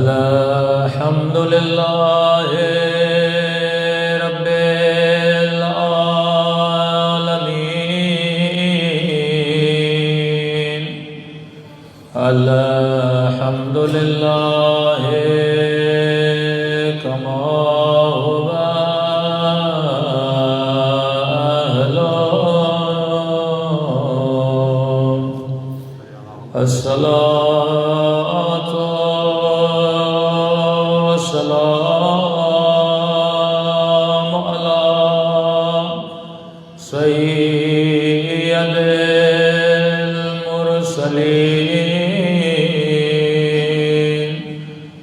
الحمد للہ رب العالمین الحمد للہ کما هو أهله الصلاة والسلام على سيد المرسلين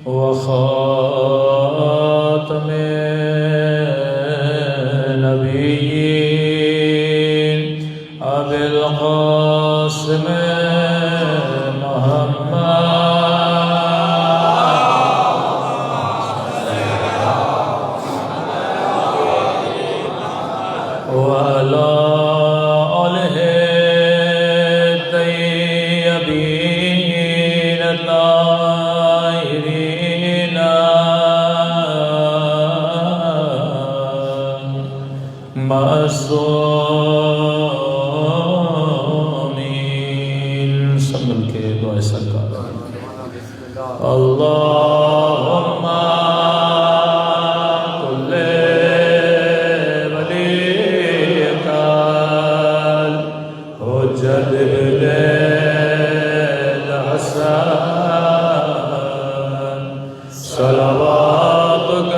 وخاتم النبيين أبي القاسم معصومین سب مل کے دعائیں سرکار اللہم کل ولیک الحجت الحسن صلواتک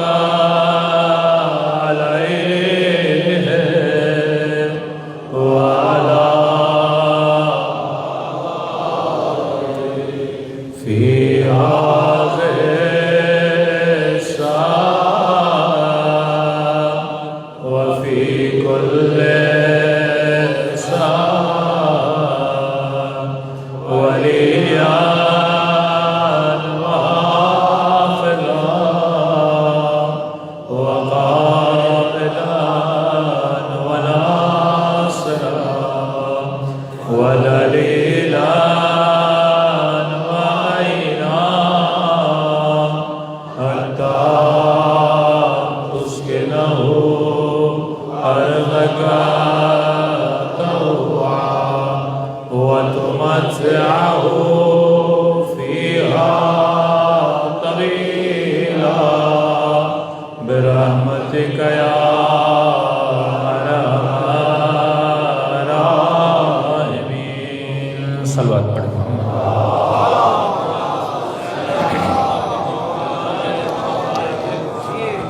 برحمتک یا راحمین صلوات پڑھیں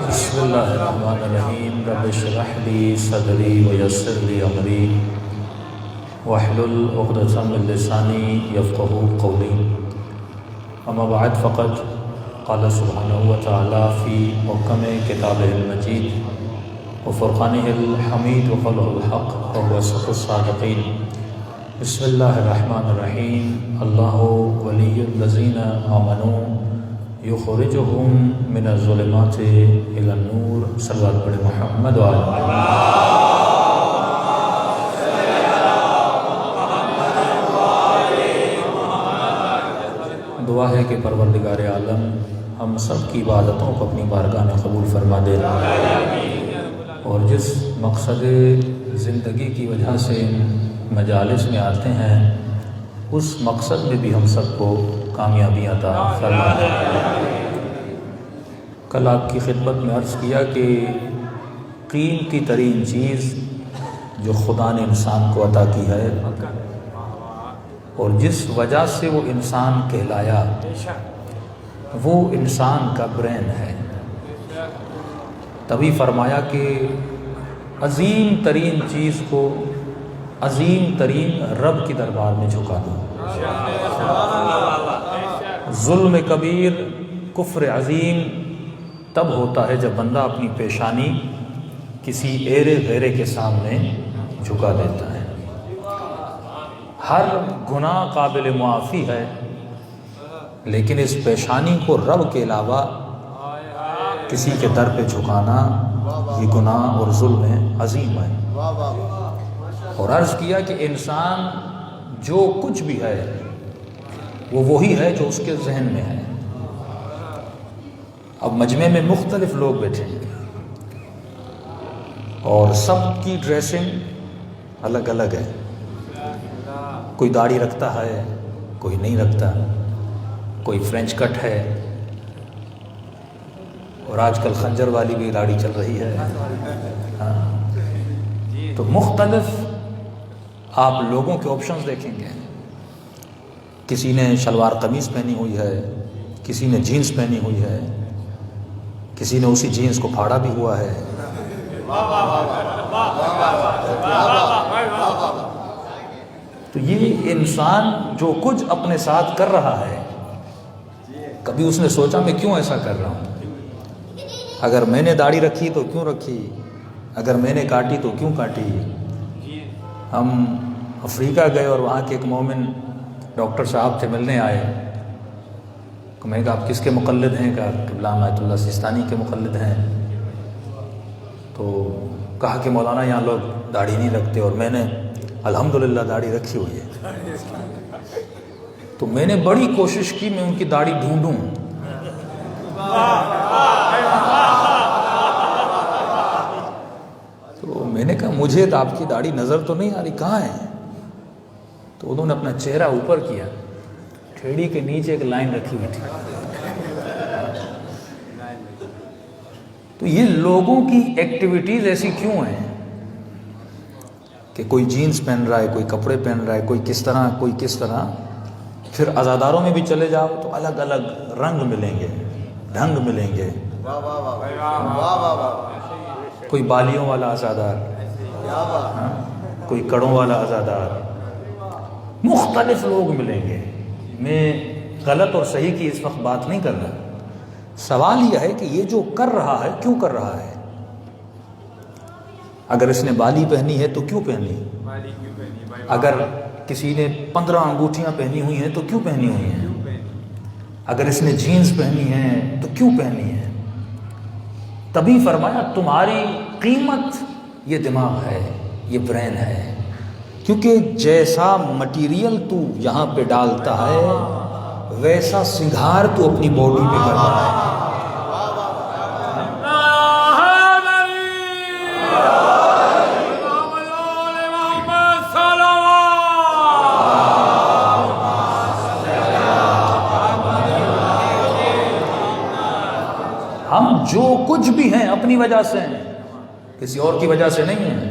بسم اللہ الرحمن الرحیم رب اشرح لی صدری ویسر لی امری واحلل عقدۃ من لسانی یفقهوا قولی اما بعد فقط قال سبحانہ وتعالی فی محکم کتابہ المجید وفرقانہ الحمید وقوله الحق وهو اصدق الصادقین بسم اللہ الرحمن الرحیم اللہ ولی الذین آمنوا یخرجهم من الظلمات الی النور صلوات پڑھیں محمد وعلی دعا ہے کہ پروردگار عالم ہم سب کی عبادتوں کو اپنی بارگاہ میں قبول فرما دے اور جس مقصد زندگی کی وجہ سے مجالس میں آتے ہیں اس مقصد میں بھی ہم سب کو کامیابی عطا فرما دے۔ کل آپ کی خدمت میں عرض کیا کہ قیمتی ترین چیز جو خدا نے انسان کو عطا کی ہے اور جس وجہ سے وہ انسان کہلایا وہ انسان کا برین ہے۔ تبھی فرمایا کہ عظیم ترین چیز کو عظیم ترین رب کی دربار میں جھکا دو۔ ظلم کبیر کفر عظیم تب ہوتا ہے جب بندہ اپنی پیشانی کسی ایرے غیرے کے سامنے جھکا دیتا ہے۔ ہر گناہ قابل معافی ہے لیکن اس پیشانی کو رب کے علاوہ کسی کے در پہ جھکانا یہ گناہ اور ظلم عظیم ہے۔ اور عرض کیا کہ انسان جو کچھ بھی ہے وہ وہی ہے جو اس کے ذہن میں ہے۔ اب مجمع میں مختلف لوگ بیٹھے ہیں اور سب کی ڈریسنگ الگ الگ ہے، کوئی داڑھی رکھتا ہے، کوئی نہیں رکھتا، کوئی فرینچ کٹ ہے، اور آج کل خنجر والی بھی داڑھی چل رہی ہے۔ ہاں، تو مختلف آپ لوگوں کے آپشنز دیکھیں گے، کسی نے شلوار قمیص پہنی ہوئی ہے، کسی نے جینز پہنی ہوئی ہے، کسی نے اسی جینز کو پھاڑا بھی ہوا ہے۔ تو یہ انسان جو کچھ اپنے ساتھ کر رہا ہے، کبھی اس نے سوچا میں کیوں ایسا کر رہا ہوں؟ اگر میں نے داڑھی رکھی تو کیوں رکھی؟ اگر میں نے کاٹی تو کیوں کاٹی؟ ہم افریقہ گئے اور وہاں کے ایک مومن ڈاکٹر صاحب تھے، ملنے آئے، میں نے کہا آپ کس کے مقلد ہیں؟ کہا قبلہ آیت اللہ سیستانی کے مقلد ہیں۔ تو کہا کہ مولانا یہاں لوگ داڑھی نہیں رکھتے، اور میں نے الحمدللہ داڑھی رکھی ہوئی ہے۔ تو میں نے بڑی کوشش کی میں ان کی داڑھی ڈھونڈوں، تو میں نے کہا مجھے تو آپ کی داڑھی نظر تو نہیں آ رہی، کہاں ہے؟ تو انہوں نے اپنا چہرہ اوپر کیا، ٹھیڑی کے نیچے ایک لائن رکھی ہوئی تھی۔ تو یہ لوگوں کی ایکٹیویٹیز ایسی کیوں ہیں کہ کوئی جینز پہن رہا ہے، کوئی کپڑے پہن رہا ہے، کوئی کس طرح، کوئی کس طرح۔ پھر عزاداروں میں بھی چلے جاؤ تو الگ الگ رنگ ملیں گے، ڈھنگ ملیں گے، کوئی بالیوں والا عزادار، کوئی کڑوں والا عزادار، مختلف لوگ ملیں گے۔ میں غلط اور صحیح کی اس وقت بات نہیں کر رہا، سوال یہ ہے کہ یہ جو کر رہا ہے کیوں کر رہا ہے؟ اگر اس نے بالی پہنی ہے تو کیوں پہنی؟ اگر کسی نے 15 انگوٹھیاں پہنی ہوئی ہیں تو کیوں پہنی ہوئی ہیں؟ اگر اس نے جینز پہنی ہیں تو کیوں پہنی ہے؟ تبھی فرمایا تمہاری قیمت یہ دماغ ہے، یہ برین ہے، کیونکہ جیسا مٹیریل تو یہاں پہ ڈالتا ہے ویسا سنگھار تو اپنی باڈی پہ کرتا ہے۔ ہم جو کچھ بھی ہیں اپنی وجہ سے ہیں، کسی اور کی وجہ سے نہیں ہیں۔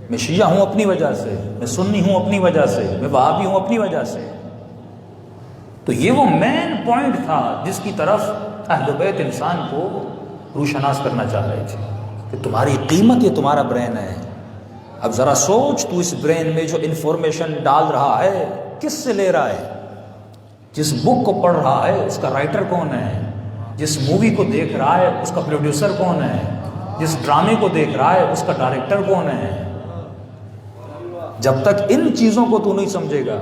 میں شیعہ ہوں اپنی وجہ سے، میں سنی ہوں اپنی وجہ سے، میں وہابی ہوں اپنی وجہ سے۔ تو یہ وہ مین پوائنٹ تھا جس کی طرف اہل بیت انسان کو روشناس کرنا چاہ رہے تھے کہ تمہاری قیمت یہ تمہارا برین ہے۔ اب ذرا سوچ، تو اس برین میں جو انفارمیشن ڈال رہا ہے کس سے لے رہا ہے؟ جس بک کو پڑھ رہا ہے اس کا رائٹر کون ہے؟ جس مووی کو دیکھ رہا ہے اس کا پروڈیوسر کون ہے؟ جس ڈرامے کو دیکھ رہا ہے اس کا ڈائریکٹر کون ہے؟ جب تک ان چیزوں کو تو نہیں سمجھے گا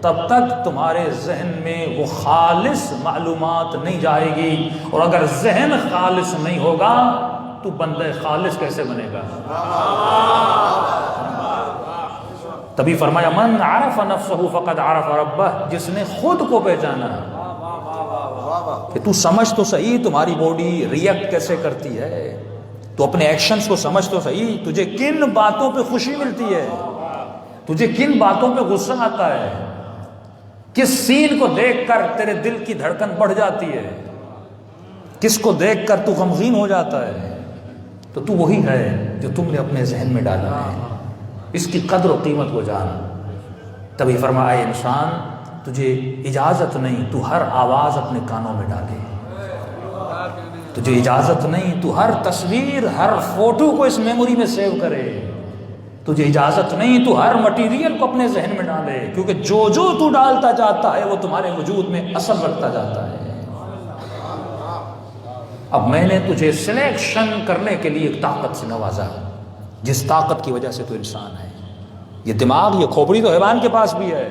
تب تک تمہارے ذہن میں وہ خالص معلومات نہیں جائے گی، اور اگر ذہن خالص نہیں ہوگا تو بندہ خالص کیسے بنے گا؟ تبھی فرمایا من عرف نفسہ فقد عرف ربہ، جس نے خود کو پہچانا کہ تو سمجھ تو صحیح تمہاری باڈی ریئیکٹ کیسے کرتی ہے، تو اپنے ایکشنز کو سمجھ تو صحیح، تجھے کن باتوں پہ خوشی ملتی ہے، تجھے کن باتوں پہ غصہ آتا ہے، کس سین کو دیکھ کر تیرے دل کی دھڑکن بڑھ جاتی ہے، کس کو دیکھ کر تو غمگین ہو جاتا ہے، تو تو وہی ہے جو تم نے اپنے ذہن میں ڈالا ہے۔ اس کی قدر و قیمت کو جان۔ تبھی فرمایا اے انسان تجھے اجازت نہیں تو ہر آواز اپنے کانوں میں ڈالے، تجھے اجازت نہیں تو ہر تصویر، ہر فوٹو کو اس میموری میں سیو کرے، تجھے اجازت نہیں تو ہر مٹیریل کو اپنے ذہن میں ڈالے، کیونکہ جو جو تو ڈالتا جاتا ہے وہ تمہارے وجود میں اثر رکھتا جاتا ہے۔ اب میں نے تجھے سلیکشن کرنے کے لیے ایک طاقت سے نوازا، جس طاقت کی وجہ سے تو انسان ہے۔ یہ دماغ، یہ کھوپڑی تو حیوان کے پاس بھی ہے،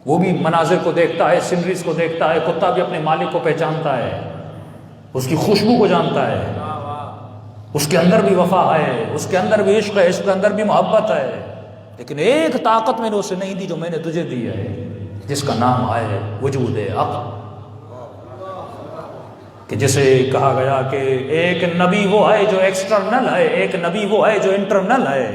وہ بھی مناظر کو دیکھتا ہے، سینریز کو دیکھتا ہے، کتا بھی اپنے مالک کو پہچانتا ہے، اس کی خوشبو کو جانتا ہے، اس کے اندر بھی وفا ہے، اس کے اندر بھی عشق ہے، اس کے اندر بھی محبت ہے، لیکن ایک طاقت میں نے اسے نہیں دی جو میں نے تجھے دی ہے، جس کا نام ہے وجود عقل، کہ جسے کہا گیا کہ ایک نبی وہ ہے جو ایکسٹرنل ہے، ایک نبی وہ ہے جو انٹرنل ہے۔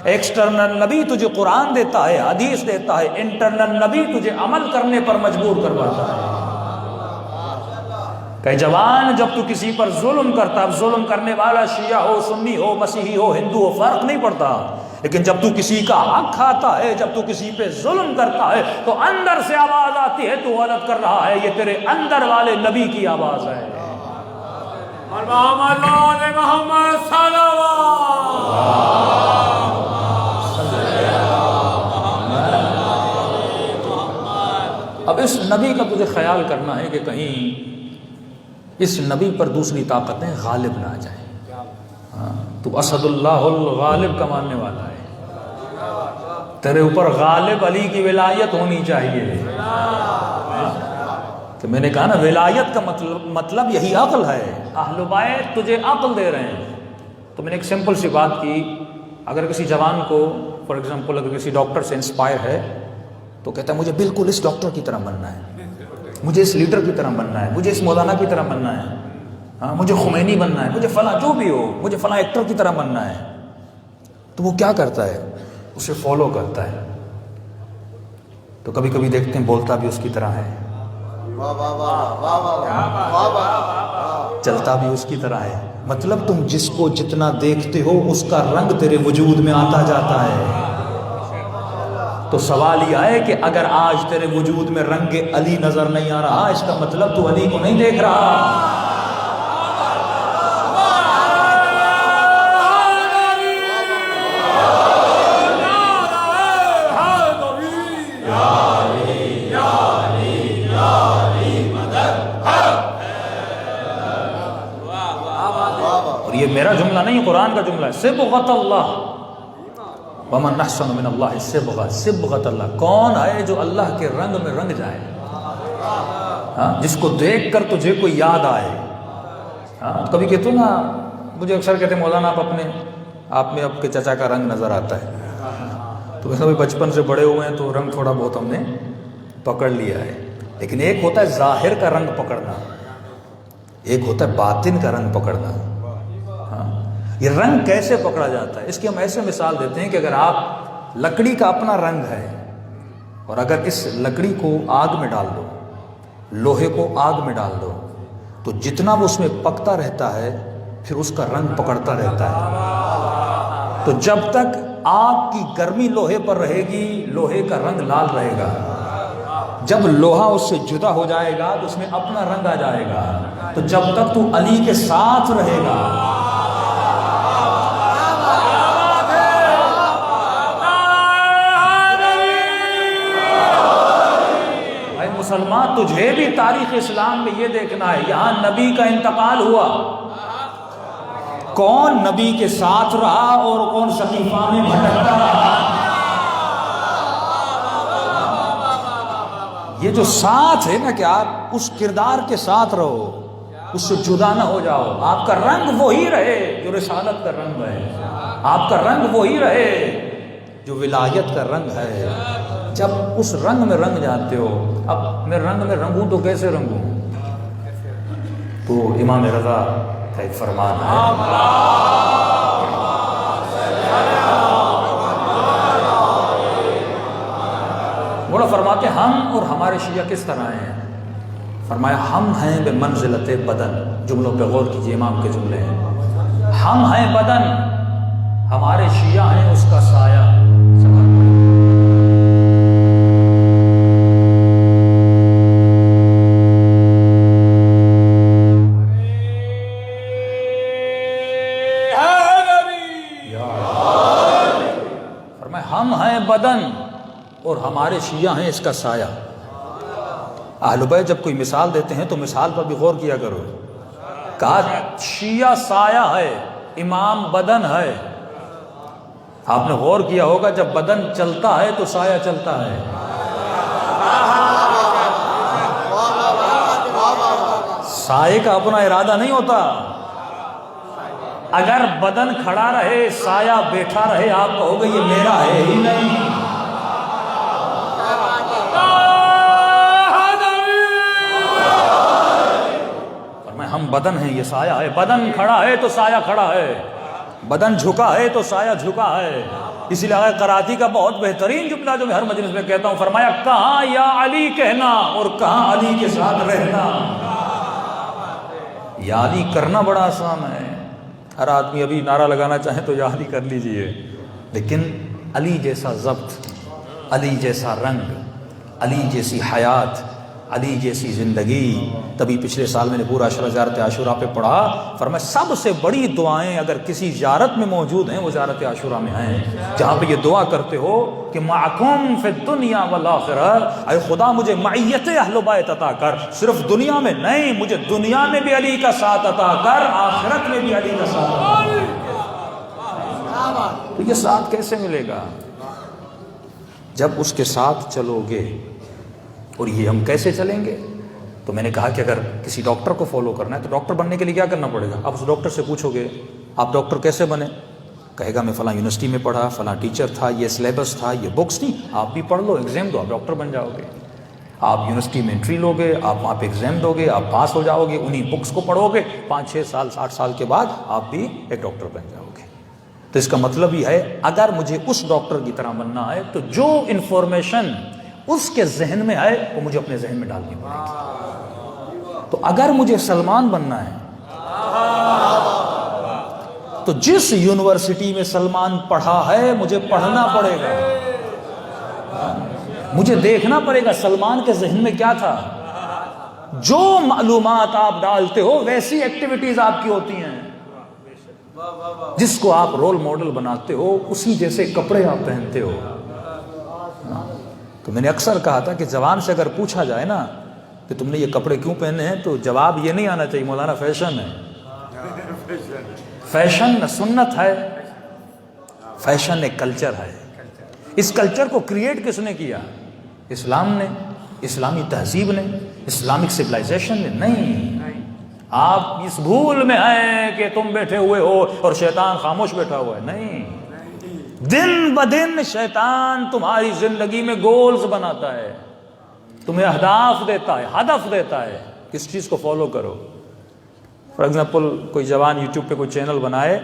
ایکسٹرنل نبی تجھے قرآن دیتا ہے، حدیث دیتا ہے، انٹرنل نبی تجھے عمل کرنے پر مجبور کرواتا ہے۔ کہ جوان جب تو کسی پر ظلم کرتا، اب ظلم کرنے والا شیعہ ہو، سنی ہو، مسیحی ہو، ہندو ہو، فرق نہیں پڑتا، لیکن جب تو کسی کا حق کھاتا ہے، جب تو کسی پہ ظلم کرتا ہے تو اندر سے آواز آتی ہے تو غلط کر رہا ہے، یہ تیرے اندر والے نبی کی آواز ہے۔ اب اس نبی کا تجھے خیال کرنا ہے کہ کہیں اس نبی پر دوسری طاقتیں غالب نہ آ جائیں۔ تو اسد اللہ الغالب کا ماننے والا ہے، تیرے اوپر غالب علی کی ولایت ہونی چاہیے۔ تو میں نے کہا نا ولایت کا مطلب یہی عقل ہے۔ اہل بیت تجھے عقل دے رہے ہیں۔ تو میں نے ایک سمپل سی بات کی، اگر کسی جوان کو فار ایگزامپل اگر کسی ڈاکٹر سے انسپائر ہے تو کہتا ہے مجھے بالکل اس ڈاکٹر کی طرح بننا ہے، مجھے اس لیڈر کی طرح بننا ہے، مجھے اس مولانا کی طرح بننا ہے، ہاں مجھے خمینی بننا ہے، مجھے فلاں جو بھی ہو، مجھے فلاں ایکٹر کی طرح بننا ہے۔ تو وہ کیا کرتا ہے؟ اسے فالو کرتا ہے۔ تو کبھی کبھی دیکھتے ہیں بولتا بھی اس کی طرح ہے، چلتا بھی اس کی طرح ہے۔ مطلب تم جس کو جتنا دیکھتے ہو اس کا رنگ تیرے وجود میں آتا جاتا ہے۔ تو سوال یہ ہے کہ اگر آج تیرے وجود میں رنگ علی نظر نہیں آ رہا، اس کا مطلب تو علی کو نہیں دیکھ رہا۔ اور یہ میرا جملہ نہیں، قرآن کا جملہ ہے، صبغۃ اللہ ومن احسن من اللہ صبغۃ، صبغۃ اللہ، کون ہے جو اللہ کے رنگ میں رنگ جائے، ہاں جس کو دیکھ کر تجھے کوئی یاد آئے۔ ہاں کبھی کہتے نا، مجھے اکثر کہتے ہیں مولانا آپ میں آپ کے چچا کا رنگ نظر آتا ہے۔ تو کبھی بچپن سے بڑے ہوئے ہیں تو رنگ تھوڑا بہت ہم نے پکڑ لیا ہے، لیکن ایک ہوتا ہے ظاہر کا رنگ پکڑنا، ایک ہوتا ہے باطن کا رنگ پکڑنا۔ یہ رنگ کیسے پکڑا جاتا ہے؟ اس کی ہم ایسے مثال دیتے ہیں کہ اگر آپ لکڑی کا اپنا رنگ ہے اور اگر اس لکڑی کو آگ میں ڈال دو، لوہے کو آگ میں ڈال دو، تو جتنا وہ اس میں پکتا رہتا ہے پھر اس کا رنگ پکڑتا رہتا ہے۔ تو جب تک آگ کی گرمی لوہے پر رہے گی لوہے کا رنگ لال رہے گا، جب لوہا اس سے جدا ہو جائے گا تو اس میں اپنا رنگ آ جائے گا۔ تو جب تک تو علی کے ساتھ رہے گا، مسلمان تجھے بھی تاریخ اسلام میں یہ دیکھنا ہے، یہاں نبی کا انتقال ہوا، کون نبی کے ساتھ رہا اور کون سقیفہ میں بھٹکتا رہا۔ یہ جو ساتھ ہے نا کہ آپ اس کردار کے ساتھ رہو، اس سے جدا نہ ہو جاؤ، آپ کا رنگ وہی رہے جو رسالت کا رنگ ہے، آپ کا رنگ وہی رہے جو ولایت کا رنگ ہے۔ جب اس رنگ میں رنگ جاتے ہو، اب میں رنگ میں رنگوں تو کیسے رنگوں؟ تو امام رضا کا ایک فرمان ہے، بڑا فرماتے ہم اور ہمارے شیعہ کس طرح ہیں؟ فرمایا ہم ہیں بے منزلت بدن، جملوں پہ غور کیجئے، امام کے جملے ہیں، ہم ہیں بدن، ہمارے شیعہ ہیں اس کا سایہ۔ ہم ہیں بدن اور ہمارے شیعہ ہیں اس کا سایہ۔ اہل بیت جب کوئی مثال دیتے ہیں تو مثال پر بھی غور کیا کرو۔ کہا شیعہ سایہ ہے، امام بدن ہے۔ آپ نے غور کیا ہوگا جب بدن چلتا ہے تو سایہ چلتا ہے۔ سائے کا اپنا ارادہ نہیں ہوتا، اگر بدن کھڑا رہے سایہ بیٹھا رہے آپ کہو گے یہ میرا ہے ہی نہیں۔ بدن ہے یہ سایہ ہے، بدن کھڑا ہے تو سایہ کھڑا ہے، بدن جھکا ہے تو سایہ جھکا ہے۔ اسی لیے قرآتی کا بہت بہترین جملہ جو میں ہر مجلس میں کہتا ہوں، فرمایا کہاں یا علی کہنا اور کہاں علی کے ساتھ رہنا۔ یا علی کرنا بڑا آسان ہے، ہر آدمی ابھی نعرہ لگانا چاہے تو یا علی کر لیجئے، لیکن علی جیسا ضبط، علی جیسا رنگ، علی جیسی حیات، علی جیسی زندگی۔ تبھی پچھلے سال میں نے پورا عشرہ زیارت عاشوراء پہ پڑھا، فرمایا سب سے بڑی دعائیں اگر کسی زیارت میں موجود ہیں وہ زیارت عاشوراء میں ہیں، جہاں پہ یہ دعا کرتے ہو کہ معکم فی الدنیا والآخرہ، اے خدا مجھے معیت اہل بیت عطا کر، صرف دنیا میں نہیں، مجھے دنیا میں بھی علی کا ساتھ عطا کر، آخرت میں بھی علی کا ساتھ عطا کر۔ تو یہ ساتھ کیسے ملے گا؟ جب اس کے ساتھ چلو گے۔ اور یہ ہم کیسے چلیں گے؟ تو میں نے کہا کہ اگر کسی ڈاکٹر کو فالو کرنا ہے تو ڈاکٹر بننے کے لیے کیا کرنا پڑے گا؟ آپ اس ڈاکٹر سے پوچھو گے آپ ڈاکٹر کیسے بنے، کہے گا میں فلاں یونیورسٹی میں پڑھا، فلاں ٹیچر تھا، یہ سلیبس تھا، یہ بکس تھی، آپ بھی پڑھ لو، ایگزام دو، آپ ڈاکٹر بن جاؤ گے۔ آپ یونیورسٹی میں انٹری لو گے، آپ وہاں پہ ایگزام دو گے، آپ پاس ہو جاؤ گے، انہی بکس کو پڑھو گے، 5-6 سال 60 سال کے بعد آپ بھی ایک ڈاکٹر بن جاؤ گے۔ تو اس کا مطلب یہ ہے اگر مجھے اس ڈاکٹر کی طرح بننا ہے تو جو انفارمیشن اس کے ذہن میں آئے وہ مجھے اپنے ذہن میں ڈالنی پڑے گی۔ تو اگر مجھے سلمان بننا ہے تو جس یونیورسٹی میں سلمان پڑھا ہے مجھے پڑھنا پڑے گا، مجھے دیکھنا پڑے گا سلمان کے ذہن میں کیا تھا۔ جو معلومات آپ ڈالتے ہو ویسی ایکٹیویٹیز آپ کی ہوتی ہیں، جس کو آپ رول ماڈل بناتے ہو اسی جیسے کپڑے آپ پہنتے ہو۔ تو میں نے اکثر کہا تھا کہ جوان سے اگر پوچھا جائے نا کہ تم نے یہ کپڑے کیوں پہنے ہیں تو جواب یہ نہیں آنا چاہیے مولانا فیشن ہے۔ فیشن نہ سنت ہے، فیشن ایک کلچر ہے۔ اس کلچر کو کریٹ کس نے کیا؟ اسلام نے، اسلامی تہذیب نے، اسلامک سویلائزیشن نے نہیں۔ آپ اس بھول میں ہیں کہ تم بیٹھے ہوئے ہو اور شیطان خاموش بیٹھا ہوا ہے، نہیں۔ دن بدن شیطان تمہاری زندگی میں گولز بناتا ہے، تمہیں اہداف دیتا ہے، ہدف دیتا ہے، کس چیز کو فالو کرو۔ فار ایگزامپل کوئی جوان یوٹیوب پہ کوئی چینل بنائے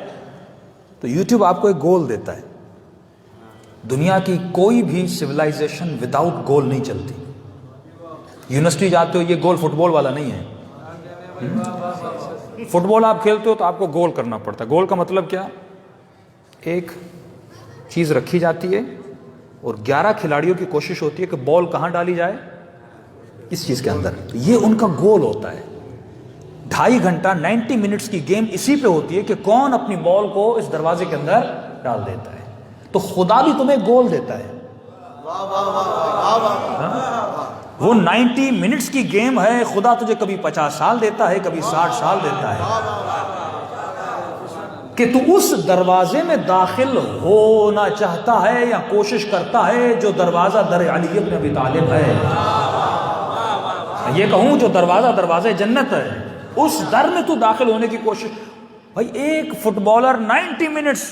تو یوٹیوب آپ کو ایک گول دیتا ہے۔ دنیا کی کوئی بھی سویلائزیشن وداؤٹ گول نہیں چلتی۔ یونیورسٹی جاتے ہو یہ گول فٹ بال والا نہیں ہے۔ فٹ بال آپ کھیلتے ہو تو آپ کو گول کرنا پڑتا ہے۔ گول کا مطلب کیا؟ ایک چیز رکھی جاتی ہے اور 11 کھلاڑیوں کی کوشش ہوتی ہے کہ بال کہاں ڈالی جائے، اس چیز کے اندر، یہ ان کا گول ہوتا ہے۔ 2.5 گھنٹہ 90 منٹس کی گیم اسی پہ ہوتی ہے کہ کون اپنی بال کو اس دروازے کے اندر ڈال دیتا ہے۔ تو خدا بھی تمہیں گول دیتا ہے، وہ 90 منٹس کی گیم ہے، خدا تجھے کبھی 50 سال دیتا ہے، کبھی 60 سال دیتا ہے، کہ تو اس دروازے میں داخل ہونا چاہتا ہے یا کوشش کرتا ہے جو دروازہ در علی ابن ابی طالب ہے۔ یہ کہوں جو دروازہ جنت ہے، اس در میں تو داخل ہونے کی کوشش۔ بھائی ایک فٹ بالر 90 منٹس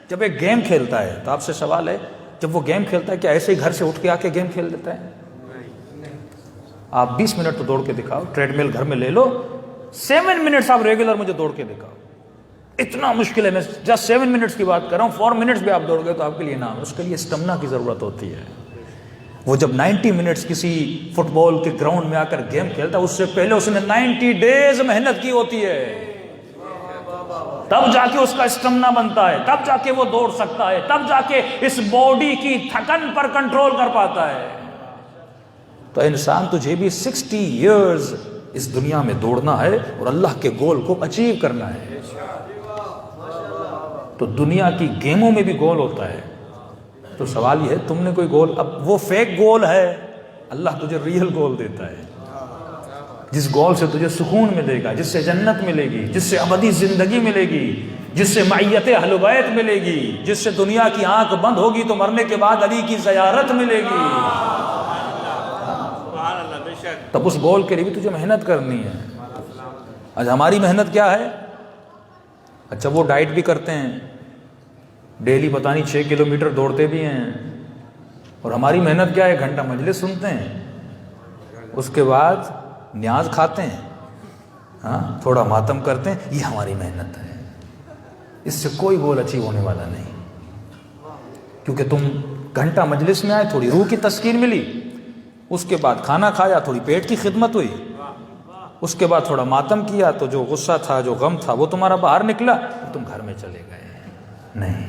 جب ایک گیم کھیلتا ہے تو آپ سے سوال ہے، جب وہ گیم کھیلتا ہے کیا ایسے ہی گھر سے اٹھ کے آ کے گیم کھیل دیتا ہے؟ آپ 20 منٹ تو دوڑ کے دکھاؤ، ٹریڈ مل گھر میں لے لو، 7 منٹس آپ ریگولر مجھے دوڑ کے دکھاؤ۔ اتنا مشکل ہے، میں جسٹ 7 منٹس کی بات کر رہا ہوں، 4 منٹس بھی آپ دوڑ گئے تو آپ کے لیے نام، اس کے لیے اسٹمنا کی ضرورت ہوتی ہے۔ وہ جب 90 منٹس کسی فٹ بال کے گراؤنڈ میں آ کر گیم کھیلتا ہے، اس سے پہلے اس نے 90 ڈیز محنت کی ہوتی ہے، تب جا کے اس کا اسٹمنا بنتا ہے، تب جا کے وہ دوڑ سکتا ہے، تب جا کے اس باڈی کی تھکن پر کنٹرول کر پاتا ہے۔ تو انسان تجھے بھی 60 ایئرز اس دنیا میں دوڑنا ہے اور اللہ کے گول کو اچیو کرنا ہے۔ تو دنیا کی گیموں میں بھی گول ہوتا ہے۔ تو سوال یہ ہے تم نے کوئی گول، اب وہ فیک گول ہے، اللہ تجھے ریئل گول دیتا ہے، جس گول سے تجھے سکون ملے گا، جس سے جنت ملے گی، جس سے ابدی زندگی ملے گی، جس سے معیت اہل بیت ملے گی، جس سے دنیا کی آنکھ بند ہوگی تو مرنے کے بعد علی کی زیارت ملے گی۔ تب اس گول کے لیے بھی تجھے محنت کرنی ہے۔ آج ہماری محنت کیا ہے؟ اچھا وہ ڈائٹ بھی کرتے ہیں، ڈیلی پتہ نہیں 6 کلومیٹر دوڑتے بھی ہیں، اور ہماری محنت کیا ہے؟ 1 گھنٹہ مجلس سنتے ہیں، اس کے بعد نیاز کھاتے ہیں، ہاں تھوڑا ماتم کرتے ہیں، یہ ہماری محنت ہے، اس سے کوئی گول اچیو ہونے والا نہیں، کیونکہ تم گھنٹہ مجلس میں آئے، تھوڑی روح کی تسکین ملی، اس کے بعد کھانا کھایا، تھوڑی پیٹ کی خدمت ہوئی، اس کے بعد تھوڑا ماتم کیا تو جو غصہ تھا، جو غم تھا، وہ تمہارا باہر نکلا، تم گھر میں چلے گئے۔ نہیں،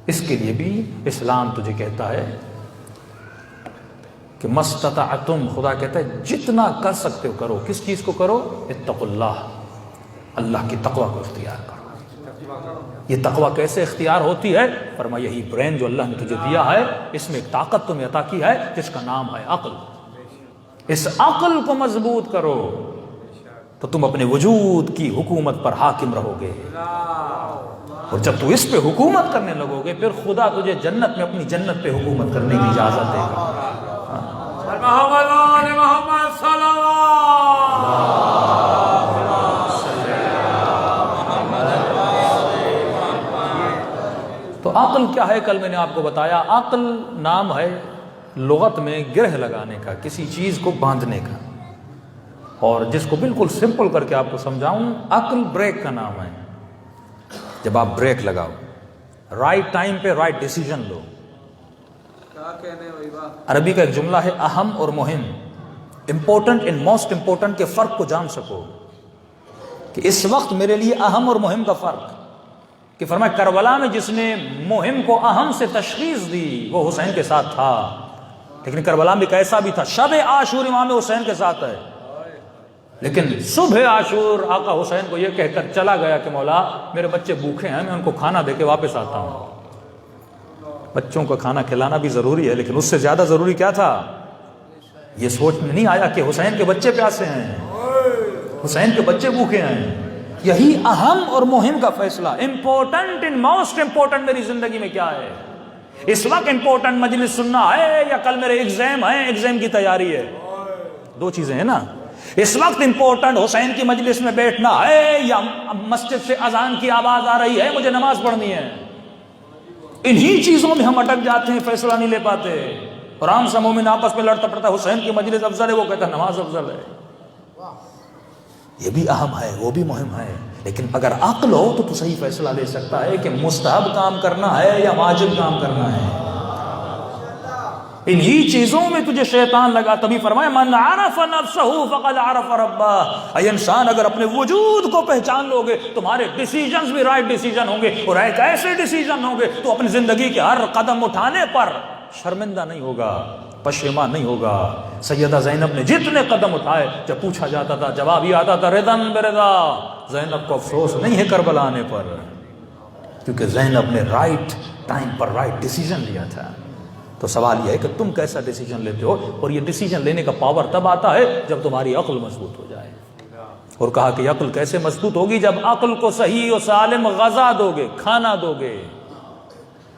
اس کے لیے بھی اسلام تجھے کہتا ہے کہ مستطعتم، خدا کہتا ہے جتنا کر سکتے ہو کرو۔ کس چیز کو کرو؟ اتقوا اللہ، اللہ کی تقوی کو اختیار کرو۔ یہ تقوی کیسے اختیار ہوتی ہے؟ فرمایا یہی برین جو اللہ نے تجھے دیا ہے، اس میں ایک طاقت تمہیں عطا کی ہے جس کا نام ہے عقل۔ اس عقل کو مضبوط کرو تو تم اپنے وجود کی حکومت پر حاکم رہو گے، اور جب تو اس پہ حکومت کرنے لگو گے پھر خدا تجھے جنت میں اپنی جنت پہ حکومت کرنے کی اجازت دے گا۔ محمد صلی تو عقل کیا ہے؟ کل میں نے آپ کو بتایا، عقل نام ہے لغت میں گرہ لگانے کا، کسی چیز کو باندھنے کا، اور جس کو بالکل سمپل کر کے آپ کو سمجھاؤں، عقل بریک کا نام ہے۔ جب آپ بریک لگاؤ، رائٹ ٹائم پہ رائٹ ڈیسیجن لو۔ عربی کا ایک جملہ ہے اہم اور مہم، امپورٹنٹ اینڈ موسٹ امپورٹنٹ کے فرق کو جان سکو، کہ اس وقت میرے لیے اہم اور مہم کا فرق، کہ فرمایا کربلا میں جس نے مہم کو اہم سے تشخیص دی وہ حسین کے ساتھ تھا، لیکن کربلا میں کیسا بھی تھا، شب عاشور امام حسین کے ساتھ ہے، لیکن صبح عاشور آقا حسین کو یہ کہہ کر چلا گیا کہ مولا میرے بچے بھوکے ہیں، میں ان کو کھانا دے کے واپس آتا ہوں۔ بچوں کو کھانا کھلانا بھی ضروری ہے، لیکن اس سے زیادہ ضروری کیا تھا؟ یہ سوچ میں نہیں آیا کہ حسین کے بچے پیاسے ہیں، حسین کے بچے بھوکے ہیں۔ یہی اہم اور مہم کا فیصلہ، امپورٹنٹ اینڈ موسٹ امپورٹنٹ میری زندگی میں کیا ہے؟ اس وقت امپورٹنٹ مجلس سننا ہے یا کل میرے ایگزام ہے، ایگزام کی تیاری ہے؟ دو چیزیں ہیں نا۔ اس وقت امپورٹنٹ حسین کی مجلس میں بیٹھنا ہے یا مسجد سے اذان کی آواز آ رہی ہے مجھے نماز پڑھنی ہے؟ انہی چیزوں میں ہم اٹک جاتے ہیں، فیصلہ نہیں لے پاتے، اور عام سا مومن آپس میں لڑتا پڑتا ہے، حسین کی مجلس افضل ہے، وہ کہتا ہے نماز افضل ہے۔ یہ بھی اہم ہے، وہ بھی مہم ہے، لیکن اگر عقل ہو تو صحیح فیصلہ لے سکتا ہے کہ مستحب کام کرنا ہے یا واجب کام کرنا ہے۔ انہی چیزوں میں تجھے شیطان لگا، تبھی فرمایا من عرف نفسہ فقد عرف ربہ۔ اے انسان اگر اپنے وجود کو پہچان لو گے تمہارے ڈیسیجنز بھی رائٹ ڈیسیجن ہوں گے، اور ایک ایسے ڈیسیجن ہوں گے تو اپنی زندگی کے ہر قدم اٹھانے پر شرمندہ نہیں ہوگا، پشیمان نہیں ہوگا۔ سیدہ زینب نے جتنے قدم اٹھائے، جب پوچھا جاتا تھا جواب یہ آتا تھا ردن برضا۔ زینب کو افسوس نہیں ہے کربلا آنے پر، کیونکہ زینب نے رائٹ ٹائم پر رائٹ ڈیسیجن لیا تھا۔ تو سوال یہ ہے کہ تم کیسا ڈیسیجن لیتے ہو، اور یہ ڈیسیجن لینے کا پاور تب آتا ہے جب تمہاری عقل مضبوط ہو جائے۔ اور کہا کہ عقل کیسے مضبوط ہوگی؟ جب عقل کو صحیح و سالم غذا دو گے، کھانا دو گے۔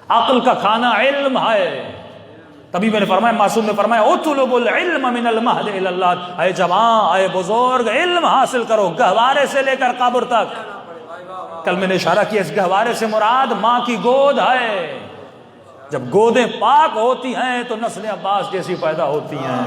عقل کا کھانا علم ہے، تبھی میں نے فرمایا، معصوم نے فرمایا اطلب العلم من المہد الی اللحد، اے جوان اے بزرگ علم حاصل کرو گہوارے سے لے کر قبر تک۔ کل میں نے اشارہ کیا اس گہوارے سے مراد ماں کی گود ہے۔ جب گودیں پاک ہوتی ہیں تو نسل عباس جیسی پیدا ہوتی ہیں۔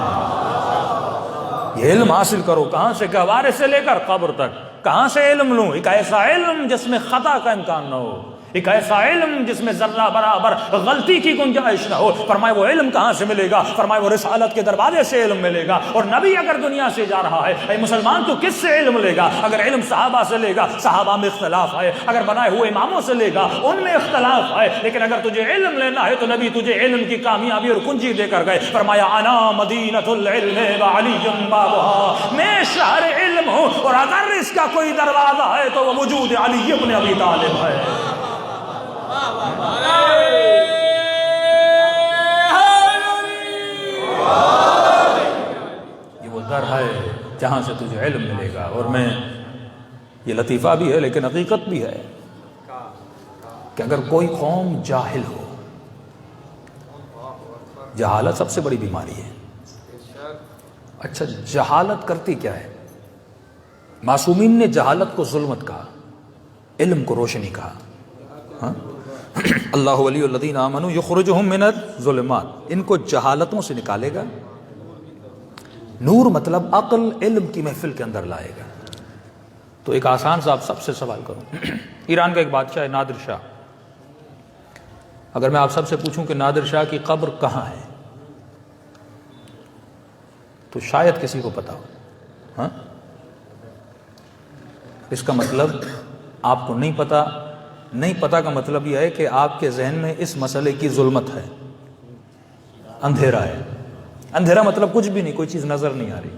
یہ علم حاصل کرو، کہاں سے؟ گہوارے سے لے کر قبر تک۔ کہاں سے علم لوں؟ ایک ایسا علم جس میں خطا کا امکان نہ ہو، ایک ایسا علم جس میں ذرہ برابر غلطی کی گنجائش نہ ہو۔ فرمائے وہ علم کہاں سے ملے گا؟ فرمائے وہ رسالت کے دروازے سے علم ملے گا۔ اور نبی اگر دنیا سے جا رہا ہے، اے مسلمان تو کس سے علم لے گا؟ اگر علم صحابہ سے لے گا، صحابہ میں اختلاف ہے، اگر بنائے ہوئے اماموں سے لے گا، ان میں اختلاف ہے، لیکن اگر تجھے علم لینا ہے تو نبی تجھے علم کی کامیابی اور کنجی دے کر گئے۔ فرمایا انا مدینۃ العلم وعلی بابها، میں شہر علم ہوں، اور اگر اس کا کوئی دروازہ ہے تو وہ وجود علی ابن ابی طالب ہے۔ یہ وہ در ہے جہاں سے تجھے علم ملے گا۔ اور میں یہ لطیفہ بھی ہے لیکن حقیقت بھی ہے کہ اگر کوئی قوم جاہل ہو، جہالت سب سے بڑی بیماری ہے۔ اچھا جہالت کرتی کیا ہے؟ معصومین نے جہالت کو ظلمت کہا، علم کو روشنی کہا۔ ہاں؟ اللہ ولی الذین آمنوا یخرجہم من الظلمات، ان کو جہالتوں سے نکالے گا۔ نور مطلب عقل علم کی محفل کے اندر لائے گا۔ تو ایک آسان سا آپ سب سے سوال کروں. ایران کا ایک بادشاہ ہے نادر شاہ. اگر میں آپ سب سے پوچھوں کہ نادر شاہ کی قبر کہاں ہے تو شاید کسی کو پتا ہو. ہاں، اس کا مطلب آپ کو نہیں پتا. نہیں پتا کا مطلب یہ ہے کہ آپ کے ذہن میں اس مسئلے کی ظلمت ہے، اندھیرا ہے. اندھیرا مطلب کچھ بھی نہیں، کوئی چیز نظر نہیں آ رہی.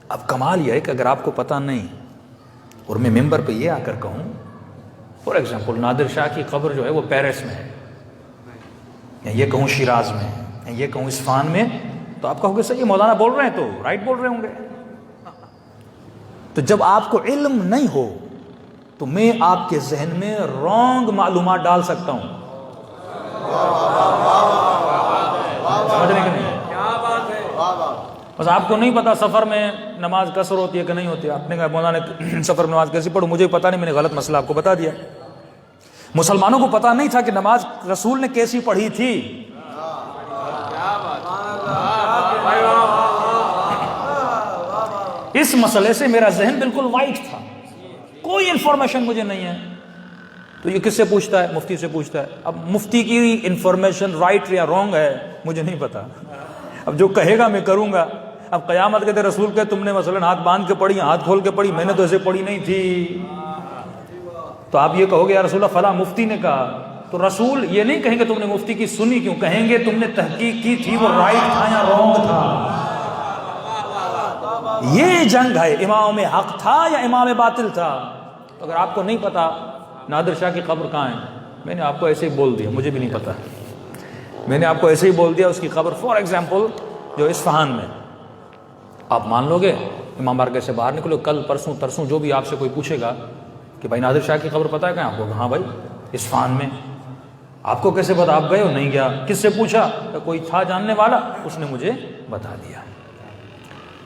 اب کمال یہ ہے کہ اگر آپ کو پتا نہیں اور میں ممبر پہ یہ آ کر کہوں، فار ایگزامپل نادر شاہ کی قبر جو ہے وہ پیرس میں ہے، یا یہ کہوں شیراز میں، یا یہ کہوں اصفہان میں، تو آپ کہو گے سر یہ مولانا بول رہے ہیں تو رائٹ بول رہے ہوں گے. تو جب آپ کو علم نہیں ہو تو میں آپ کے ذہن میں رانگ معلومات ڈال سکتا ہوں. سمجھنے کے نہیں؟ بس آپ کو نہیں پتا سفر میں نماز قصر ہوتی ہے کہ نہیں ہوتی ہے. آپ نے کہا مولانا سفر میں نماز کیسی پڑھوں، مجھے پتا نہیں، میں نے غلط مسئلہ آپ کو بتا دیا. مسلمانوں کو پتا نہیں تھا کہ نماز رسول نے کیسی پڑھی تھی. اس مسئلے سے میرا ذہن بالکل وائٹ تھا، کوئی انفارمیشن مجھے نہیں ہے. تو یہ کس سے پوچھتا ہے؟ مفتی سے پوچھتا ہے. اب مفتی کی انفارمیشن رائٹ یا رانگ ہے مجھے نہیں پتا. اب جو کہے گا میں کروں گا. اب قیامت کے دن رسول کہ تم نے مثلا ہاتھ باندھ کے پڑھی، ہاتھ کھول کے پڑھی، میں نے تو ایسے پڑھی نہیں تھی. تو آپ یہ کہو گے یا رسول اللہ فلاں مفتی نے کہا. تو رسول یہ نہیں کہیں گے تم نے مفتی کی سنی کیوں، کہیں گے تم نے تحقیق کی تھی، وہ رائٹ تھا یا رانگ تھا. یہ جنگ ہے، امام میں حق تھا یا امام باطل تھا. تو اگر آپ کو نہیں پتا نادر شاہ کی قبر کہاں ہے، میں نے آپ کو ایسے ہی بول دیا، مجھے بھی نہیں پتا، میں نے آپ کو ایسے ہی بول دیا اس کی قبر فار ایگزامپل جو اصفہان میں. آپ مان لو گے، امام بارگاہ سے باہر نکلو، کل پرسوں ترسوں جو بھی آپ سے کوئی پوچھے گا کہ بھائی نادر شاہ کی قبر پتہ ہے کہاں، آپ کو ہاں بھائی اصفہان میں. آپ کو کیسے پتا؟ آپ گئے ہو؟ نہیں گیا. کس سے پوچھا؟ کوئی تھا جاننے والا، اس نے مجھے بتا دیا.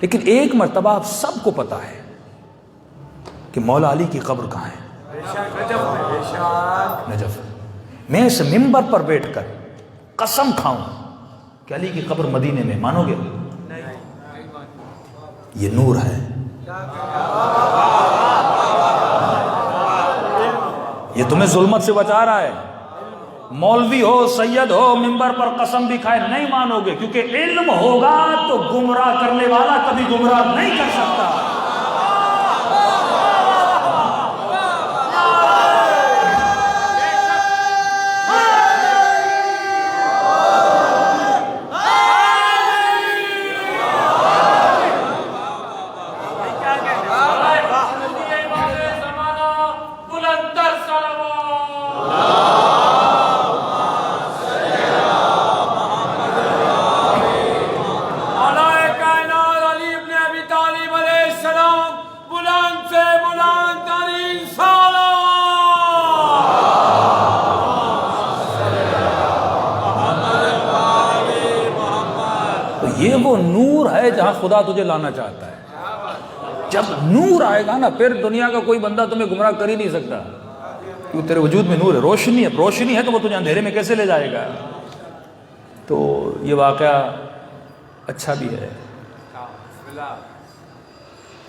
لیکن ایک مرتبہ آپ سب کو پتا ہے کہ مولا علی کی قبر کہاں ہے. نجف. میں اس ممبر پر بیٹھ کر قسم کھاؤں کہ علی کی قبر مدینے میں، مانو گے؟ یہ نور ہے. یہ تمہیں ظلمت سے بچا رہا ہے. مولوی ہو، سید ہو، ممبر پر قسم بھی کھائے نہیں مانو گے، کیونکہ علم ہوگا تو گمراہ کرنے والا کبھی گمراہ نہیں کر سکتا. یہ وہ نور ہے جہاں خدا تجھے لانا چاہتا ہے. جب نور آئے گا نا پھر دنیا کا کوئی بندہ تمہیں گمراہ کر ہی نہیں سکتا، کیوں تیرے وجود میں نور ہے، روشنی ہے. روشنی ہے تو وہ تجھے اندھیرے میں کیسے لے جائے گا. تو یہ واقعہ اچھا بھی ہے.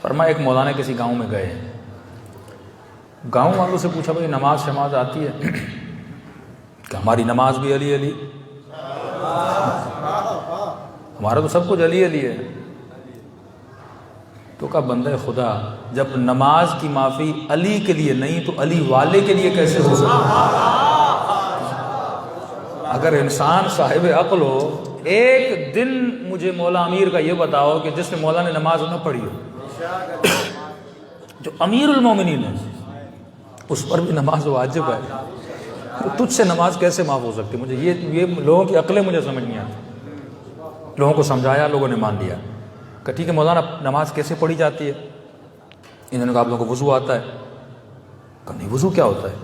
فرمایا ایک مولانا کسی گاؤں میں گئے، گاؤں والوں سے پوچھا بھائی نماز شماز آتی ہے؟ کہ ہماری نماز بھی علی علی، ہمارا تو سب کچھ علی علی ہے. تو کہا بندہ خدا جب نماز کی معافی علی کے لیے نہیں تو علی والے کے لیے کیسے ہو سکتا؟ اگر انسان صاحب عقل ہو، ایک دن مجھے مولا امیر کا یہ بتاؤ کہ جس نے مولا نے نماز نہ پڑھی ہو، جو امیر المومنین ہے اس پر بھی نماز واجب ہے. تو تجھ سے نماز کیسے معاف ہو سکتی؟ مجھے یہ لوگوں کی عقلیں مجھے سمجھ نہیں آتی. لوگوں کو سمجھایا، لوگوں نے مان لیا کہ ٹھیک ہے مولانا نماز کیسے پڑھی جاتی ہے؟ انہوں نے کہا آپ لوگوں کو وضو آتا ہے؟ کہ نہیں وضو کیا ہوتا ہے؟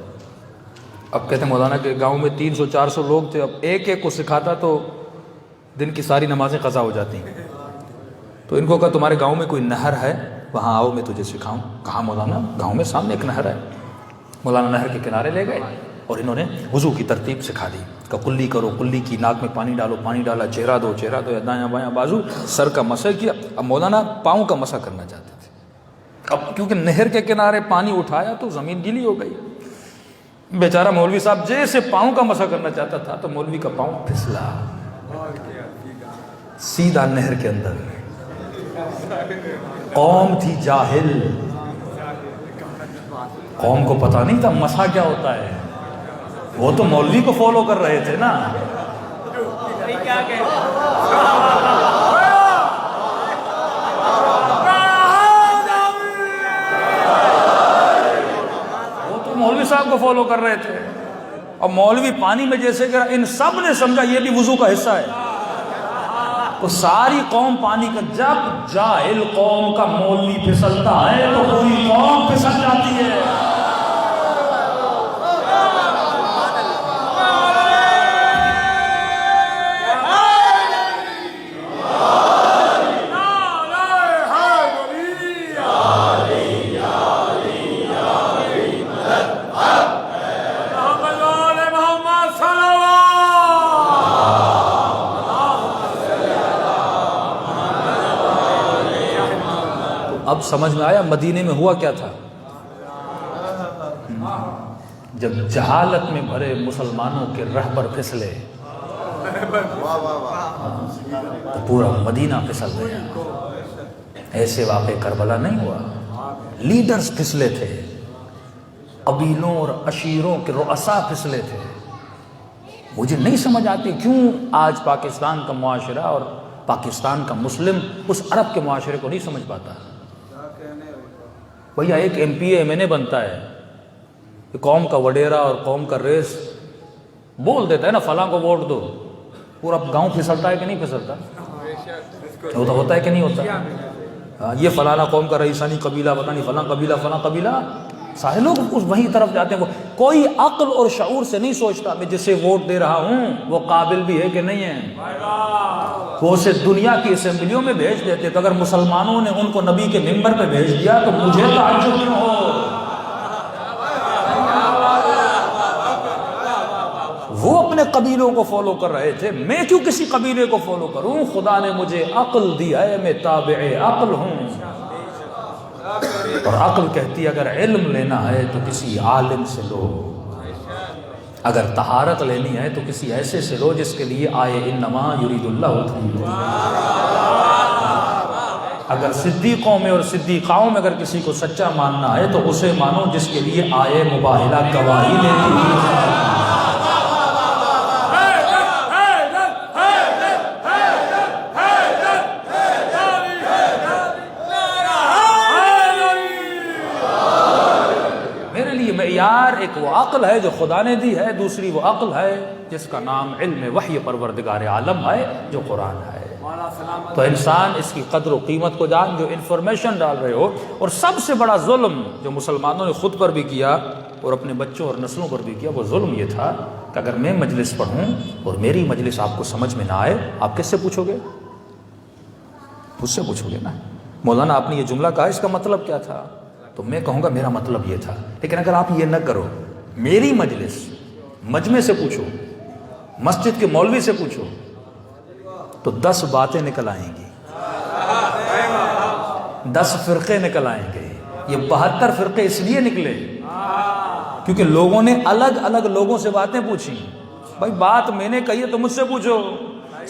اب کہتے ہیں مولانا کے گاؤں میں 300-400 لوگ تھے، اب ایک ایک کو سکھاتا تو دن کی ساری نمازیں قضا ہو جاتی ہیں. تو ان کو کہا تمہارے گاؤں میں کوئی نہر ہے؟ وہاں آؤ میں تجھے سکھاؤں. کہا مولانا گاؤں میں سامنے ایک نہر ہے. مولانا نہر کے کنارے لے گئے اور انہوں نے وضو کی ترتیب سکھا دی کہ کلی کرو، کلی کی، ناک میں پانی ڈالو، پانی ڈالا، چہرہ دو، دائیں بائیں بازو، سر کا مسح کیا. اب مولانا پاؤں کا مسح کرنا چاہتے تھے. اب کیونکہ نہر کے کنارے پانی اٹھایا تو زمین گیلی ہو گئی. بیچارہ مولوی صاحب جیسے پاؤں کا مسح کرنا چاہتا تھا تو مولوی کا پاؤں پھسلا سیدھا نہر کے اندر. قوم تھی جاہل, قوم کو پتہ نہیں تھا مسح کیا ہوتا ہے. وہ تو مولوی کو فالو کر رہے تھے نا. وہ تو مولوی صاحب کو فالو کر رہے تھے. اور مولوی پانی میں جیسے کہ ان سب نے سمجھا یہ بھی وضو کا حصہ ہے. تو ساری قوم پانی کا, جب جاہل قوم کا مولوی پھسلتا ہے تو پوری قوم پھسل جاتی ہے. اب سمجھ میں آیا مدینے میں ہوا کیا تھا. جب جہالت میں بھرے مسلمانوں کے رہبر پھسلے تو پورا مدینہ پھسل گیا. ایسے واقع کربلا نہیں ہوا. لیڈرز پھسلے تھے, قبیلوں اور عشیروں کے رؤساء پھسلے تھے. مجھے نہیں سمجھ آتی کیوں آج پاکستان کا معاشرہ اور پاکستان کا مسلم اس عرب کے معاشرے کو نہیں سمجھ پاتا. بھیا ایک ایم پی ایم این اے بنتا ہے کہ قوم کا وڈیرا اور قوم کا ریس بول دیتا ہے نا فلاں کو ووٹ دو, پورا گاؤں پھسلتا ہے کہ نہیں پھسلتا؟ ہوتا ہے کہ نہیں ہوتا؟ یہ فلانا قوم کا رئیسانی قبیلہ پتہ نہیں فلاں قبیلہ فلاں قبیلہ, سارے لوگ اس وہیں طرف جاتے ہیں. کوئی عقل اور شعور سے نہیں سوچتا میں جسے ووٹ دے رہا ہوں وہ قابل بھی ہے کہ نہیں ہے. وہ اسے دنیا کی اسمبلیوں میں بھیج دیتے. تو اگر مسلمانوں نے ان کو نبی کے منبر پہ بھیج دیا تو مجھے تعجب کیوں ہو. وہ اپنے قبیلوں کو فالو کر رہے تھے, میں کیوں کسی قبیلے کو فالو کروں؟ خدا نے مجھے عقل دیا ہے, میں تابع عقل ہوں. اور عقل کہتی ہے اگر علم لینا ہے تو کسی عالم سے لو, اگر طہارت لینی ہے تو کسی ایسے سے لو جس کے لیے آئے انما یرید اللہ. اگر صدیقوں میں اور صدیقاؤں میں اگر کسی کو سچا ماننا ہے تو اسے مانو جس کے لیے آئے مباہلہ گواہی دیتی ہے. معیار ایک وہ عقل ہے جو خدا نے دی ہے, دوسری وہ عقل ہے جس کا نام علم وحی پروردگار عالم ہے جو قرآن ہے. تو انسان اس کی قدر و قیمت کو جان جو انفارمیشن ڈال رہے ہو. اور سب سے بڑا ظلم جو مسلمانوں نے خود پر بھی کیا اور اپنے بچوں اور نسلوں پر بھی کیا, وہ ظلم یہ تھا کہ اگر میں مجلس پڑھوں اور میری مجلس آپ کو سمجھ میں نہ آئے, آپ کس سے پوچھو گے؟ مجھ سے پوچھو گے نا. مولانا آپ نے یہ جملہ کہا, اس کا مطلب کیا تھا؟ تو میں کہوں گا میرا مطلب یہ تھا. لیکن اگر آپ یہ نہ کرو, میری مجلس مجمع سے پوچھو, مسجد کے مولوی سے پوچھو, تو 10 باتیں نکل آئیں گی, 10 فرقے نکل آئیں گے. یہ 72 فرقے اس لیے نکلے کیونکہ لوگوں نے الگ الگ لوگوں سے باتیں پوچھی. بھائی بات میں نے کہی ہے تو مجھ سے پوچھو.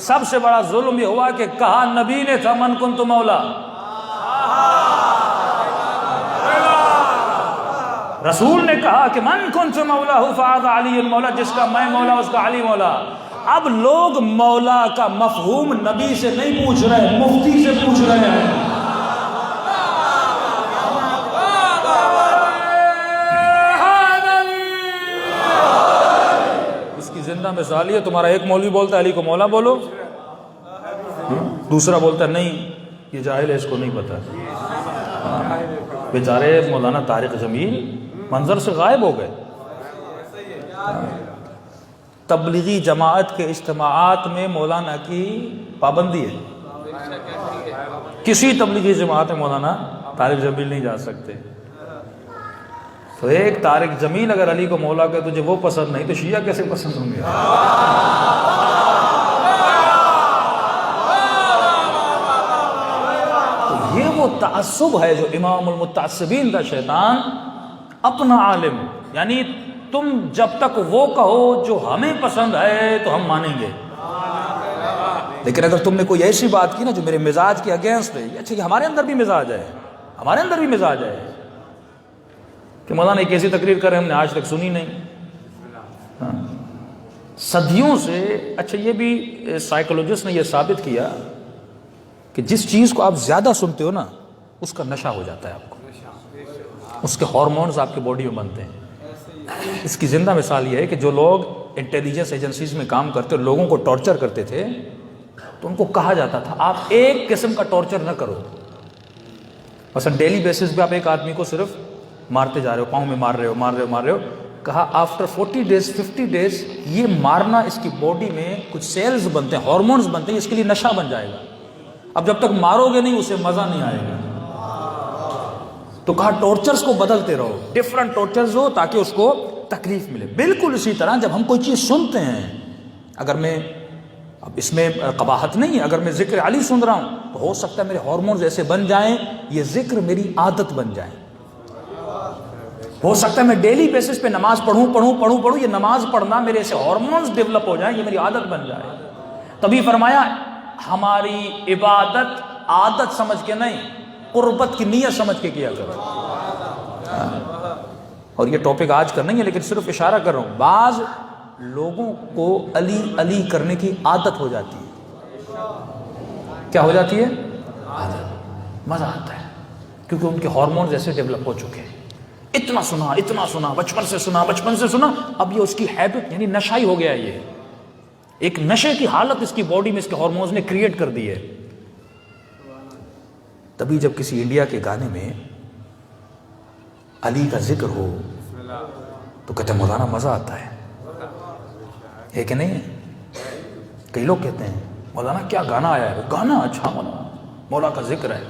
سب سے بڑا ظلم یہ ہوا کہ کہا نبی نے تھا من کنت مولا, رسول نے کہا کہ من کنت مولا فہذا علی مولا, جس کا میں مولا اس کا علی مولا. اب لوگ مولا کا مفہوم نبی سے نہیں پوچھ رہے, مفتی سے پوچھ رہے ہیں. اس کی زندہ مثال ہے, تمہارا ایک مولوی بولتا ہے علی کو مولا بولو, دوسرا بولتا ہے نہیں یہ جاہل ہے اس کو نہیں پتا. بیچارے مولانا طارق جمیل منظر سے غائب ہو گئے. تبلیغی جماعت کے اجتماعات میں مولانا کی پابندی ہے, کسی تبلیغی جماعت میں مولانا طارق جمیل نہیں جا سکتے. تو ایک طارق جمیل اگر علی کو مولا کہ تجھے وہ پسند نہیں تو شیعہ کیسے پسند ہوں گے؟ تو یہ وہ تعصب ہے جو امام المتعصبین کا شیطان اپنا عالم، یعنی تم جب تک وہ کہو جو ہمیں پسند ہے تو ہم مانیں گے، لیکن اگر تم نے کوئی ایسی بات کی نا جو میرے مزاج کے اگینسٹ ہے، اچھا کہ ہمارے اندر بھی مزاج ہے، ہمارے اندر بھی مزاج ہے کہ مولانا ایک ایسی تقریر کریں ہم نے آج تک سنی نہیں، صدیوں سے۔ اچھا یہ بھی سائیکولوجسٹ نے یہ ثابت کیا کہ جس چیز کو آپ زیادہ سنتے ہو نا اس کا نشہ ہو جاتا ہے آپ کو، اس کے ہارمونز آپ کی باڈی میں بنتے ہیں۔ اس کی زندہ مثال یہ ہے کہ جو لوگ انٹیلیجنس ایجنسیز میں کام کرتے اور لوگوں کو ٹارچر کرتے تھے تو ان کو کہا جاتا تھا آپ ایک قسم کا ٹارچر نہ کرو، مثلا ڈیلی بیسس پہ آپ ایک آدمی کو صرف مارتے جا رہے ہو، پاؤں میں مار رہے ہو، کہا آفٹر 40 ڈیز 50 ڈیز یہ مارنا اس کی باڈی میں کچھ سیلز بنتے ہیں، ہارمونز بنتے ہیں، اس کے لیے نشہ بن جائے گا، اب جب تک مارو گے نہیں اسے مزہ نہیں آئے گا، تو کہا ٹارچرز کو بدلتے رہو، ڈیفرنٹ ٹارچرز ہو تاکہ اس کو تکلیف ملے۔ بالکل اسی طرح جب ہم کوئی چیز سنتے ہیں، اگر میں اب اس میں قباحت نہیں ہے، اگر میں ذکر علی سن رہا ہوں تو ہو سکتا ہے میرے ہارمونز ایسے بن جائیں، یہ ذکر میری عادت بن جائے، ہو سکتا ہے میں ڈیلی بیسس پہ نماز پڑھوں، یہ نماز پڑھنا میرے سے ہارمونز ڈیولپ ہو جائیں، یہ میری عادت بن جائے۔ تبھی فرمایا ہماری عبادت عادت سمجھ کے نہیں، قربت کی نیت سمجھ کے کیا کرو۔ اور یہ ٹاپک آج کا نہیں ہے لیکن صرف اشارہ کر رہا ہوں، بعض لوگوں کو علی علی کرنے کی عادت ہو جاتی ہے۔ کیا ہو جاتی ہے؟ عادت، مزہ آتا ہے کیونکہ ان کے ہارمونز ایسے ڈیولپ ہو چکے ہیں، اتنا سنا، بچپن سے سنا، اب یہ اس کی ہیبٹ یعنی نشہ ہی ہو گیا ہے، یہ ایک نشے کی حالت اس کی باڈی میں اس کے ہارمونز نے کریٹ کر دی ہے۔ تبھی جب کسی انڈیا کے گانے میں علی کا ذکر ہو تو کہتے ہیں مولانا مزہ آتا ہے کہ نہیں ہے؟ کئی لوگ کہتے ہیں مولانا کیا گانا آیا ہے، وہ گانا اچھا مولا کا ذکر ہے،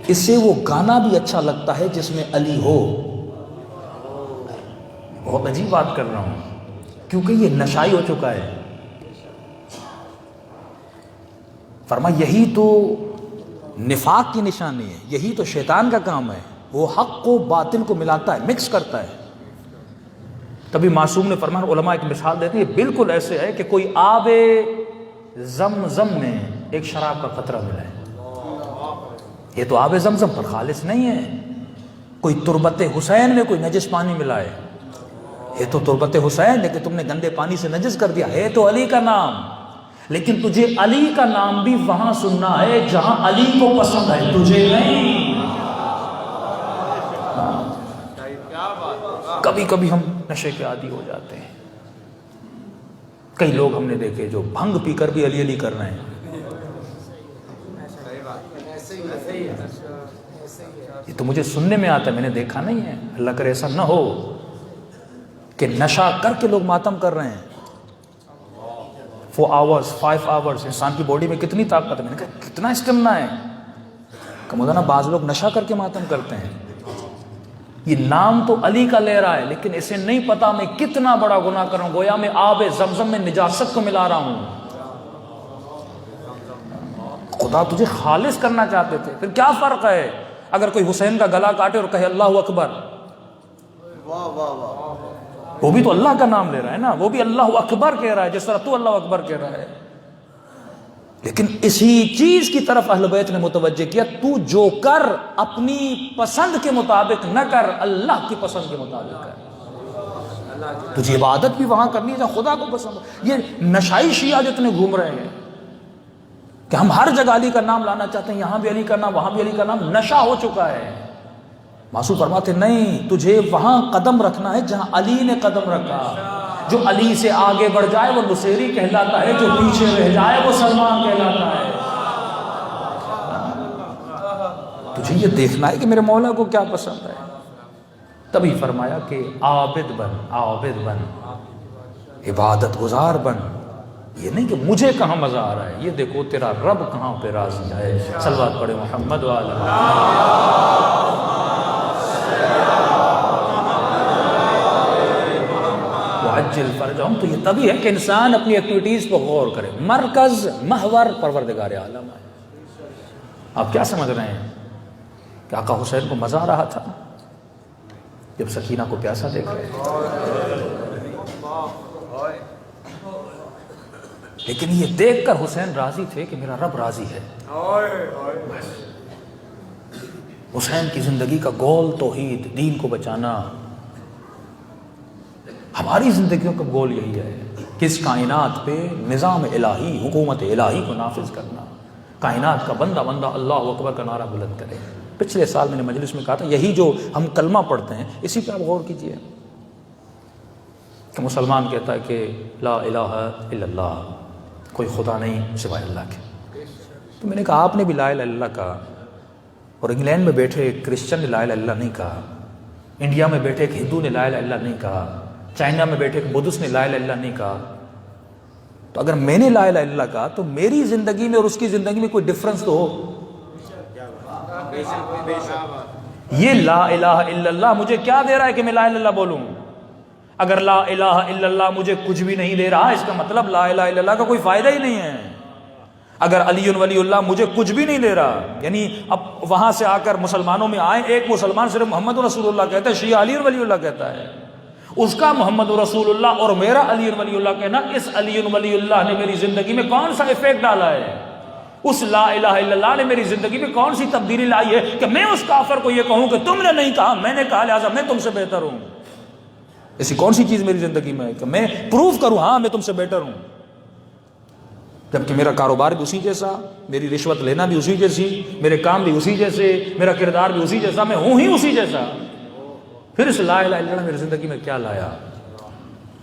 اس سے وہ گانا بھی اچھا لگتا ہے جس میں علی ہو۔ بہت عجیب بات کر رہا ہوں کیونکہ یہ نشائی ہو چکا ہے۔ فرما یہی تو نفاق کی نشانی ہے، یہی تو شیطان کا کام ہے، وہ حق کو باطل کو ملاتا ہے، مکس کرتا ہے۔ تبھی معصوم نے فرمایا، علماء ایک مثال دیتے ہیں، یہ بالکل ایسے ہے کہ کوئی آب زمزم میں ایک شراب کا قطرہ ملا ہے، یہ تو آب زمزم پر خالص نہیں ہے۔ کوئی تربت حسین میں کوئی نجس پانی ملا ہے، یہ تو تربت حسین لیکن تم نے گندے پانی سے نجس کر دیا، ہے تو علی کا نام، لیکن تجھے علی کا نام بھی وہاں سننا ہے جہاں علی کو پسند ہے، تجھے نہیں۔ کبھی کبھی ہم نشے کے عادی ہو جاتے ہیں، کئی لوگ ہم نے دیکھے جو بھنگ پی کر بھی علی علی کر رہے ہیں۔ یہ تو مجھے سننے میں آتا ہے، میں نے دیکھا نہیں ہے، اللہ کرے ایسا نہ ہو کہ نشہ کر کے لوگ ماتم کر رہے ہیں۔ 4 hours 5 hours انسان کی باڈی میں کتنی طاقت ہے، میں نے کہا کتنا اسٹیمنا ہے کہ مولانا بعض لوگ نشہ کر کے ماتم کرتے ہیں۔ یہ نام تو علی کا لے رہا ہے لیکن اسے نہیں پتا میں کتنا بڑا گناہ کر رہا ہوں، گویا میں آب زمزم میں نجاست کو ملا رہا ہوں۔ خدا تجھے خالص کرنا چاہتے تھے، پھر کیا فرق ہے اگر کوئی حسین کا گلا کاٹے اور کہے اللہ اکبر، وہ بھی تو اللہ کا نام لے رہا ہے نا، وہ بھی اللہ اکبر کہہ رہا ہے جس طرح تو اللہ اکبر کہہ رہا ہے، لیکن اسی چیز کی طرف اہل بیت نے متوجہ کیا، تو جو کر اپنی پسند کے مطابق نہ کر، اللہ کی پسند کے مطابق کر، تجھے عبادت بھی وہاں کرنی ہے جہاں خدا کو پسند ہے۔ یہ نشائی شیعہ جو اتنے گھوم رہے ہیں کہ ہم ہر جگہ علی کا نام لانا چاہتے ہیں، یہاں بھی علی کا نام وہاں بھی علی کا نام، نشہ ہو چکا ہے۔ معصوم فرماتے نہیں، تجھے وہاں قدم رکھنا ہے جہاں علی نے قدم رکھا، جو علی سے آگے بڑھ جائے وہ نصیری کہلاتا ہے، جو پیچھے رہ جائے وہ سلمان کہلاتا ہے۔ تجھے یہ دیکھنا ہے کہ میرے مولا کو کیا پسند ہے۔ تبھی فرمایا کہ عابد بن، عبادت گزار بن، یہ نہیں کہ مجھے کہاں مزہ آ رہا ہے، یہ دیکھو تیرا رب کہاں پہ راضی ہے۔ صلوات پڑھے محمد وعجل فرجہم۔ تو یہ تبھی ہے کہ انسان اپنی ایکٹیویٹیز پر غور کرے، مرکز محور پروردگار عالم ہے۔ آپ کیا سمجھ رہے ہیں کہ آقا حسین کو مزہ آ رہا تھا جب سکینہ کو پیاسا دیکھ رہے؟ لیکن یہ دیکھ کر حسین راضی تھے کہ میرا رب راضی ہے. حسین کی زندگی کا گول توحید، دین کو بچانا. ہماری زندگیوں کا گول یہی ہے کہ اس کائنات پہ نظام الہی، حکومت الہی کو نافذ کرنا. کائنات کا بندہ اللہ اکبر کا نعرہ بلند کرے. پچھلے سال میں نے مجلس میں کہا تھا یہی جو ہم کلمہ پڑھتے ہیں اسی پہ آپ غور کیجئے کہ مسلمان کہتا ہے کہ لا الہ الا اللہ، کوئی خدا نہیں سوائے اللہ کے. تو میں نے کہا آپ نے بھی لا الہ الا اللہ کہا، اور انگلینڈ میں بیٹھے ایک کرسچن نے لا الہ الا اللہ نہیں کہا، انڈیا میں بیٹھے ایک ہندو نے لا الہ الا اللہ نہیں کہا، چائنا میں بیٹھے ایک بدھسٹ نے لا الہ الا اللہ نہیں کہا. تو اگر میں نے لا الہ الا اللہ کہا تو میری زندگی میں اور اس کی زندگی میں کوئی ڈفرنس تو ہو. یہ لا الہ الا اللہ مجھے کیا دے رہا ہے کہ میں لا الہ الا اللہ بولوں؟ اگر لا الہ الا اللہ مجھے کچھ بھی نہیں دے رہا، اس کا مطلب لا الہ الا اللہ کا کوئی فائدہ ہی نہیں ہے. اگر علی ولی اللہ مجھے کچھ بھی نہیں دے رہا، یعنی اب وہاں سے آ کر مسلمانوں میں آئے، ایک مسلمان صرف محمد رسول اللہ کہتا ہے، شیعہ علی ولی اللہ کہتا ہے. اس کا محمد رسول اللہ اور میرا علی ولی اللہ کہنا، اس علی ولی اللہ نے میری زندگی میں کون سا ایفیکٹ ڈالا ہے؟ اس لا الہ الا اللہ نے میری زندگی میں کون سی تبدیلی لائی ہے کہ میں اس کافر کو یہ کہوں کہ تم نے نہیں کہا، میں نے کہا، لہٰذا میں تم سے بہتر ہوں؟ ایسی کون سی چیز میری زندگی میں ہے کہ میں پروف کروں ہاں میں تم سے بیٹر ہوں؟ جبکہ میرا کاروبار بھی اسی جیسا، میری رشوت لینا بھی اسی جیسی، میرے کام بھی اسی جیسے، میرا کردار بھی اسی جیسا، میں ہوں ہی اسی جیسا. پھر اس لا الہ الا اللہ میری زندگی میں کیا لایا؟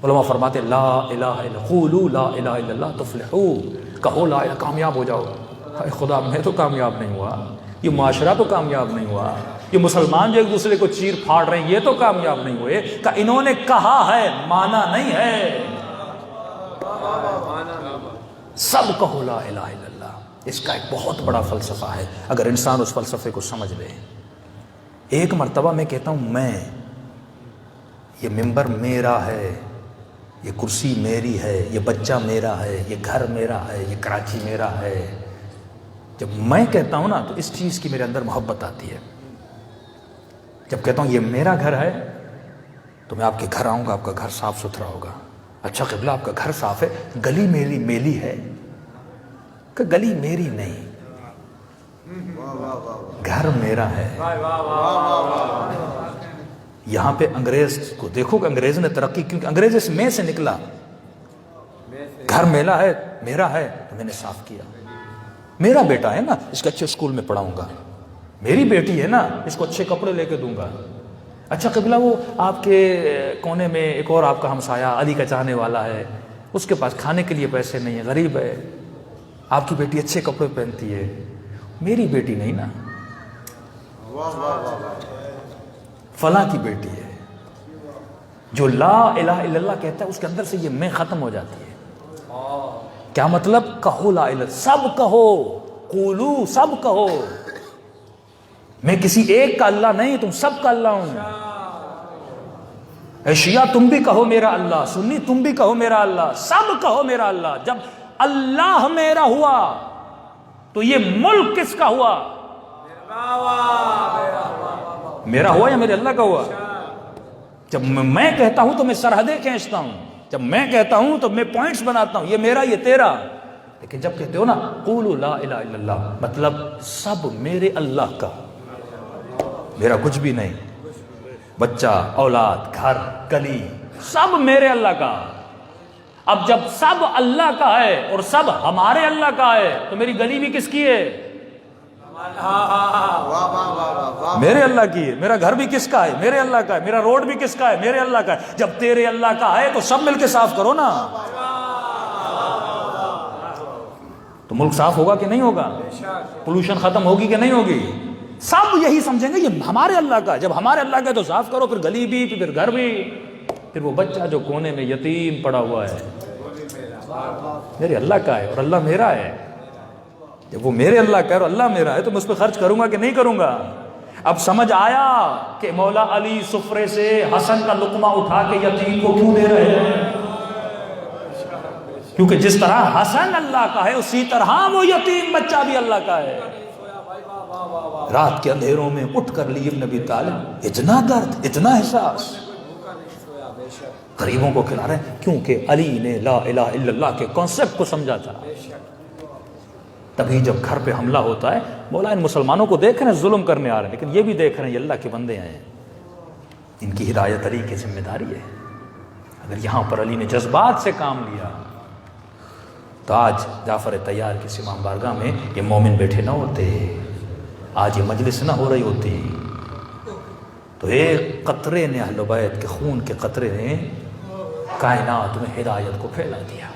علماء فرماتے لا الہ الا قولوا لا الہ الا اللہ تفلحوا، کہو لا الہ کامیاب ہو جاؤ. اے خدا میں تو کامیاب نہیں ہوا، یہ معاشرہ تو کامیاب نہیں ہوا، یہ مسلمان جو ایک دوسرے کو چیر پھاڑ رہے ہیں یہ تو کامیاب نہیں ہوئے کہ انہوں نے کہا ہے مانا نہیں ہے. سب کہو لا الہ الا اللہ، اس کا ایک بہت بڑا فلسفہ ہے اگر انسان اس فلسفے کو سمجھ لے. ایک مرتبہ میں کہتا ہوں میں، یہ ممبر میرا ہے، یہ کرسی میری ہے، یہ بچہ میرا ہے، یہ گھر میرا ہے، یہ کراچی میرا ہے. جب میں کہتا ہوں نا تو اس چیز کی میرے اندر محبت آتی ہے. جب کہتا ہوں یہ میرا گھر ہے تو میں آپ کے گھر آؤں گا، آپ کا گھر صاف ستھرا ہوگا. اچھا قبلہ آپ کا گھر صاف ہے، گلی میری میلی ہے کہ گلی میری نہیں، گھر میرا ہے. یہاں پہ انگریز کو دیکھو کہ انگریز نے ترقی، کیونکہ انگریز اس میں سے نکلا. گھر میرا ہے، میرا ہے تو میں نے صاف کیا. میرا بیٹا ہے نا، اس کو اچھے اسکول میں پڑھاؤں گا. میری بیٹی ہے نا، اس کو اچھے کپڑے لے کے دوں گا. اچھا قبلہ وہ آپ کے کونے میں ایک اور آپ کا ہمسایہ علی کا چاہنے والا ہے، اس کے پاس کھانے کے لیے پیسے نہیں ہیں، غریب ہے. آپ کی بیٹی اچھے کپڑے پہنتی ہے، میری بیٹی نہیں نا، فلاں کی بیٹی ہے. جو لا الہ الا اللہ کہتا ہے اس کے اندر سے یہ میں ختم ہو جاتی ہے. کیا مطلب؟ کہو لا الہ، سب کہو، قولو، سب کہو. میں کسی ایک کا اللہ نہیں، تم سب کا اللہ ہوں. اے شیعہ تم بھی کہو میرا اللہ، سنی تم بھی کہو میرا اللہ، سب کہو میرا اللہ. جب اللہ میرا ہوا تو یہ ملک کس کا ہوا؟ میرا ہوا یا میرے اللہ کا ہوا؟ جب میں کہتا ہوں تو میں سرحدیں کھینچتا ہوں، جب میں کہتا ہوں تو میں پوائنٹس بناتا ہوں، یہ میرا یہ تیرا. لیکن جب کہتے ہو نا قولوا لا الہ الا اللہ، مطلب سب میرے اللہ کا، میرا کچھ بھی نہیں. بچہ، اولاد، گھر، گلی، سب میرے اللہ کا. اب جب سب اللہ کا ہے اور سب ہمارے اللہ کا ہے تو میری گلی بھی کس کی ہے؟ میرے اللہ کی ہے. میرا گھر بھی کس کا ہے؟ میرے اللہ کا ہے. میرا روڈ بھی کس کا ہے؟ میرے اللہ کا ہے. جب تیرے اللہ کا ہے تو سب مل کے صاف کرو نا. تو ملک صاف ہوگا کہ نہیں ہوگا؟ پولوشن ختم ہوگی کہ نہیں ہوگی؟ سب یہی سمجھیں گے یہ ہمارے اللہ کا ہے. جب ہمارے اللہ کا ہے تو صاف کرو، پھر گلی بھی، پھر گھر بھی، پھر وہ بچہ جو کونے میں یتیم پڑا ہوا ہے میرے اللہ کا ہے اور اللہ میرا ہے. جب وہ میرے اللہ کا ہے اور اللہ میرا ہے تو میں اس پہ خرچ کروں گا کہ نہیں کروں گا؟ اب سمجھ آیا کہ مولا علی سفرے سے حسن کا لقمہ اٹھا کے یتیم کو کیوں دے رہے ہیں؟ کیونکہ جس طرح حسن اللہ کا ہے اسی طرح وہ یتیم بچہ بھی اللہ کا ہے. رات کے اندھیروں میں اٹھ کر لی ابن ابی طالب، اتنا درد، اتنا احساس، غریبوں کو کھلا رہے ہیں، کیونکہ علی نے لا الہ الا اللہ کے کانسیپٹ کو سمجھا تھا۔ تبھی جب گھر پہ حملہ ہوتا ہے، مولا ان مسلمانوں کو دیکھ رہے ہیں ظلم کرنے آ رہے ہیں، لیکن یہ بھی دیکھ رہے ہیں یہ اللہ کے بندے ہیں، ان کی ہدایت علی کی ذمہ داری ہے۔ اگر یہاں پر علی نے جذبات سے کام لیا تو آج جعفر طیار کی امام بارگاہ میں یہ مومن بیٹھے نہ ہوتے، آج یہ مجلس نہ ہو رہی ہوتی۔ تو ایک قطرے نے، اہل بیت کے خون کے قطرے نے کائنات میں ہدایت کو پھیلا دیا۔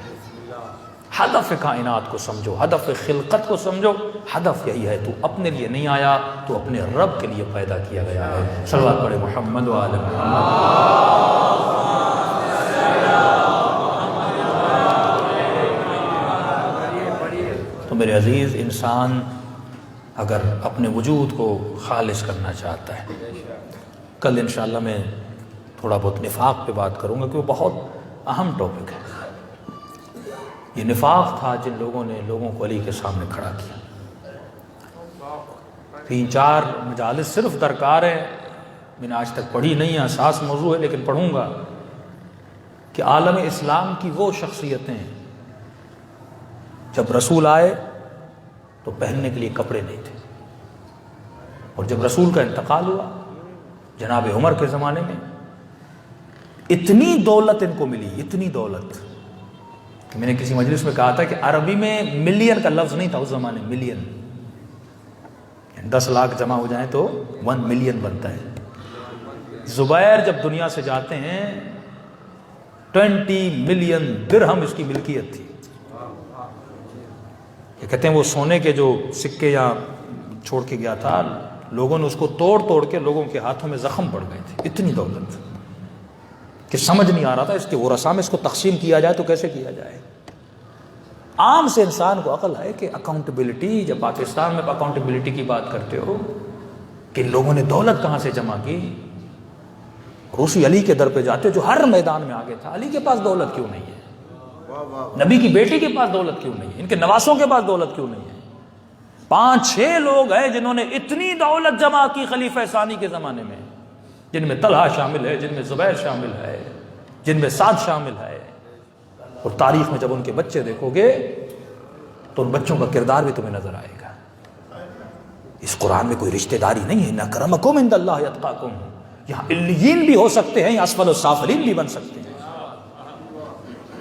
ہدف کائنات کو سمجھو، ہدف خلقت کو سمجھو، ہدف یہی ہے تو اپنے لیے نہیں آیا، تو اپنے رب کے لیے پیدا کیا گیا ہے۔ صلوات پڑھے محمد و آل محمد۔ تو میرے عزیز، انسان اگر اپنے وجود کو خالص کرنا چاہتا ہے، کل انشاءاللہ میں تھوڑا بہت نفاق پہ بات کروں گا کہ وہ بہت اہم ٹاپک ہے۔ یہ نفاق تھا جن لوگوں نے لوگوں کو علی کے سامنے کھڑا کیا۔ 3-4 مجالس صرف درکار ہے، میں نے آج تک پڑھی نہیں ہے، حساس موضوع ہے لیکن پڑھوں گا، کہ عالم اسلام کی وہ شخصیتیں جب رسول آئے تو پہننے کے لیے کپڑے نہیں تھے، اور جب رسول کا انتقال ہوا جناب عمر کے زمانے میں، اتنی دولت ان کو ملی، اتنی دولت کہ میں نے کسی مجلس میں کہا تھا کہ عربی میں ملین کا لفظ نہیں تھا اس زمانے، ملین 10 لاکھ جمع ہو جائیں تو 1 ملین بنتا ہے۔ زبیر جب دنیا سے جاتے ہیں 20 ملین درہم اس کی ملکیت تھی۔ یہ کہتے ہیں وہ سونے کے جو سکے یا چھوڑ کے گیا تھا، لوگوں نے اس کو توڑ توڑ کے لوگوں کے ہاتھوں میں زخم پڑ گئے تھے، اتنی دولت کہ سمجھ نہیں آ رہا تھا اس کے ورثاء میں اس کو تقسیم کیا جائے تو کیسے کیا جائے۔ عام سے انسان کو عقل ہے کہ اکاؤنٹیبلٹی، جب پاکستان میں اکاؤنٹیبلٹی کی بات کرتے ہو کہ لوگوں نے دولت کہاں سے جمع کی، روسی علی کے در پہ جاتے جو ہر میدان میں آگے تھا، علی کے پاس دولت کیوں نہیں ہے؟ نبی کی بیٹی کے پاس دولت کیوں نہیں ہے؟ ان کے نواسوں کے پاس دولت کیوں نہیں ہے؟ 5-6 لوگ ہیں جنہوں نے اتنی دولت جمع کی خلیفہ ثانی کے زمانے میں، جن میں طلحہ شامل ہے، جن میں زبیر شامل ہے، جن میں سعد شامل ہے۔ اور تاریخ میں جب ان کے بچے دیکھو گے تو ان بچوں کا کردار بھی تمہیں نظر آئے گا۔ اس قرآن میں کوئی رشتہ داری نہیں ہے، ان اکرمکم عند اللہ اتقاکم، یہاں علیین بھی ہو سکتے ہیں، اسفل السافلین بھی بن سکتے ہیں۔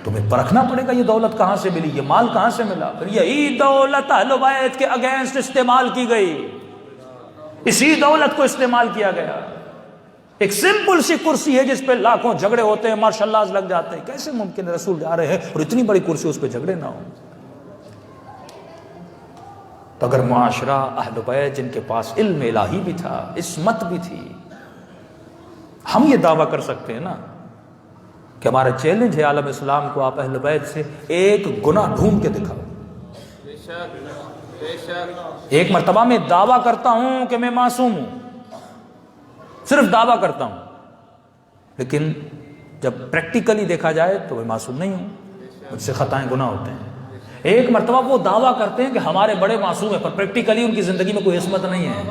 تمہیں پرکھنا پڑے گا یہ دولت کہاں سے ملی، یہ مال کہاں سے ملا۔ پھر یہی دولت اہل بیت کے اگینسٹ استعمال کی گئی، اسی دولت کو استعمال کیا گیا۔ ایک سمپل سی کرسی ہے جس پہ لاکھوں جھگڑے ہوتے ہیں، ماشاء اللہ لگ جاتے ہیں، کیسے ممکن ہے رسول جا رہے ہیں اور اتنی بڑی کرسی اس پہ جھگڑے نہ ہوں؟ تو اگر معاشرہ اہل بیت جن کے پاس علم الہی بھی تھا، عصمت بھی تھی، ہم یہ دعویٰ کر سکتے ہیں نا کہ ہمارا چیلنج ہے عالم اسلام کو، آپ اہل بیت سے ایک گناہ ڈھونڈ کے دکھاؤ۔ ایک مرتبہ میں دعویٰ کرتا ہوں کہ میں معصوم ہوں، صرف دعویٰ کرتا ہوں، لیکن جب پریکٹیکلی دیکھا جائے تو میں معصوم نہیں ہوں، مجھ سے خطائیں گناہ ہوتے ہیں۔ ایک مرتبہ وہ دعویٰ کرتے ہیں کہ ہمارے بڑے معصوم ہیں، پر پریکٹیکلی ان کی زندگی میں کوئی عصمت نہیں ہے۔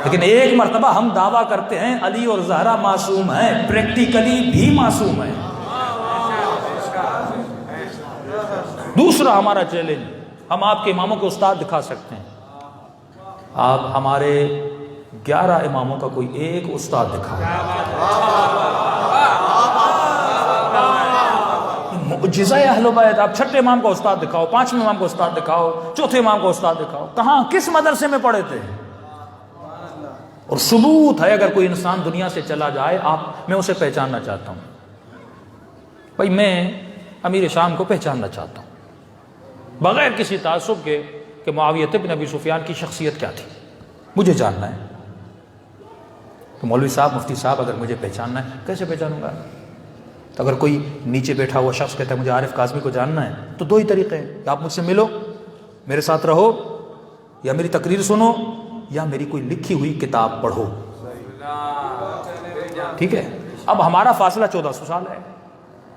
لیکن ایک مرتبہ ہم دعویٰ کرتے ہیں علی اور زہرا معصوم ہیں، پریکٹیکلی بھی معصوم ہیں۔ دوسرا ہمارا چیلنج، ہم آپ کے اماموں کے استاد دکھا سکتے ہیں، آپ ہمارے 11 اماموں کا کوئی ایک استاد دکھاؤ۔ معجزہ اہل بیت، آپ 6 امام کا استاد دکھاؤ، 5ویں امام کا استاد دکھاؤ، 4تھے امام کا استاد دکھاؤ، کہاں کس مدرسے میں پڑھے تھے؟ اور ثبوت ہے اگر کوئی انسان دنیا سے چلا جائے، میں اسے پہچاننا چاہتا ہوں، بھائی میں امیر شام کو پہچاننا چاہتا ہوں بغیر کسی تعصب کے کہ معاویہ بن ابی سفیان کی شخصیت کیا تھی، مجھے جاننا ہے۔ تو مولوی صاحب، مفتی صاحب، اگر مجھے پہچاننا ہے کیسے پہچانوں گا؟ تو اگر کوئی نیچے بیٹھا ہوا شخص کہتا ہے مجھے عارف کاظمی کو جاننا ہے، تو 2 ہی طریقے ہیں، کہ آپ مجھ سے ملو، میرے ساتھ رہو، یا میری تقریر سنو، یا میری کوئی لکھی ہوئی کتاب پڑھو۔ ٹھیک ہے؟ اب ہمارا فاصلہ 1400 سال ہے،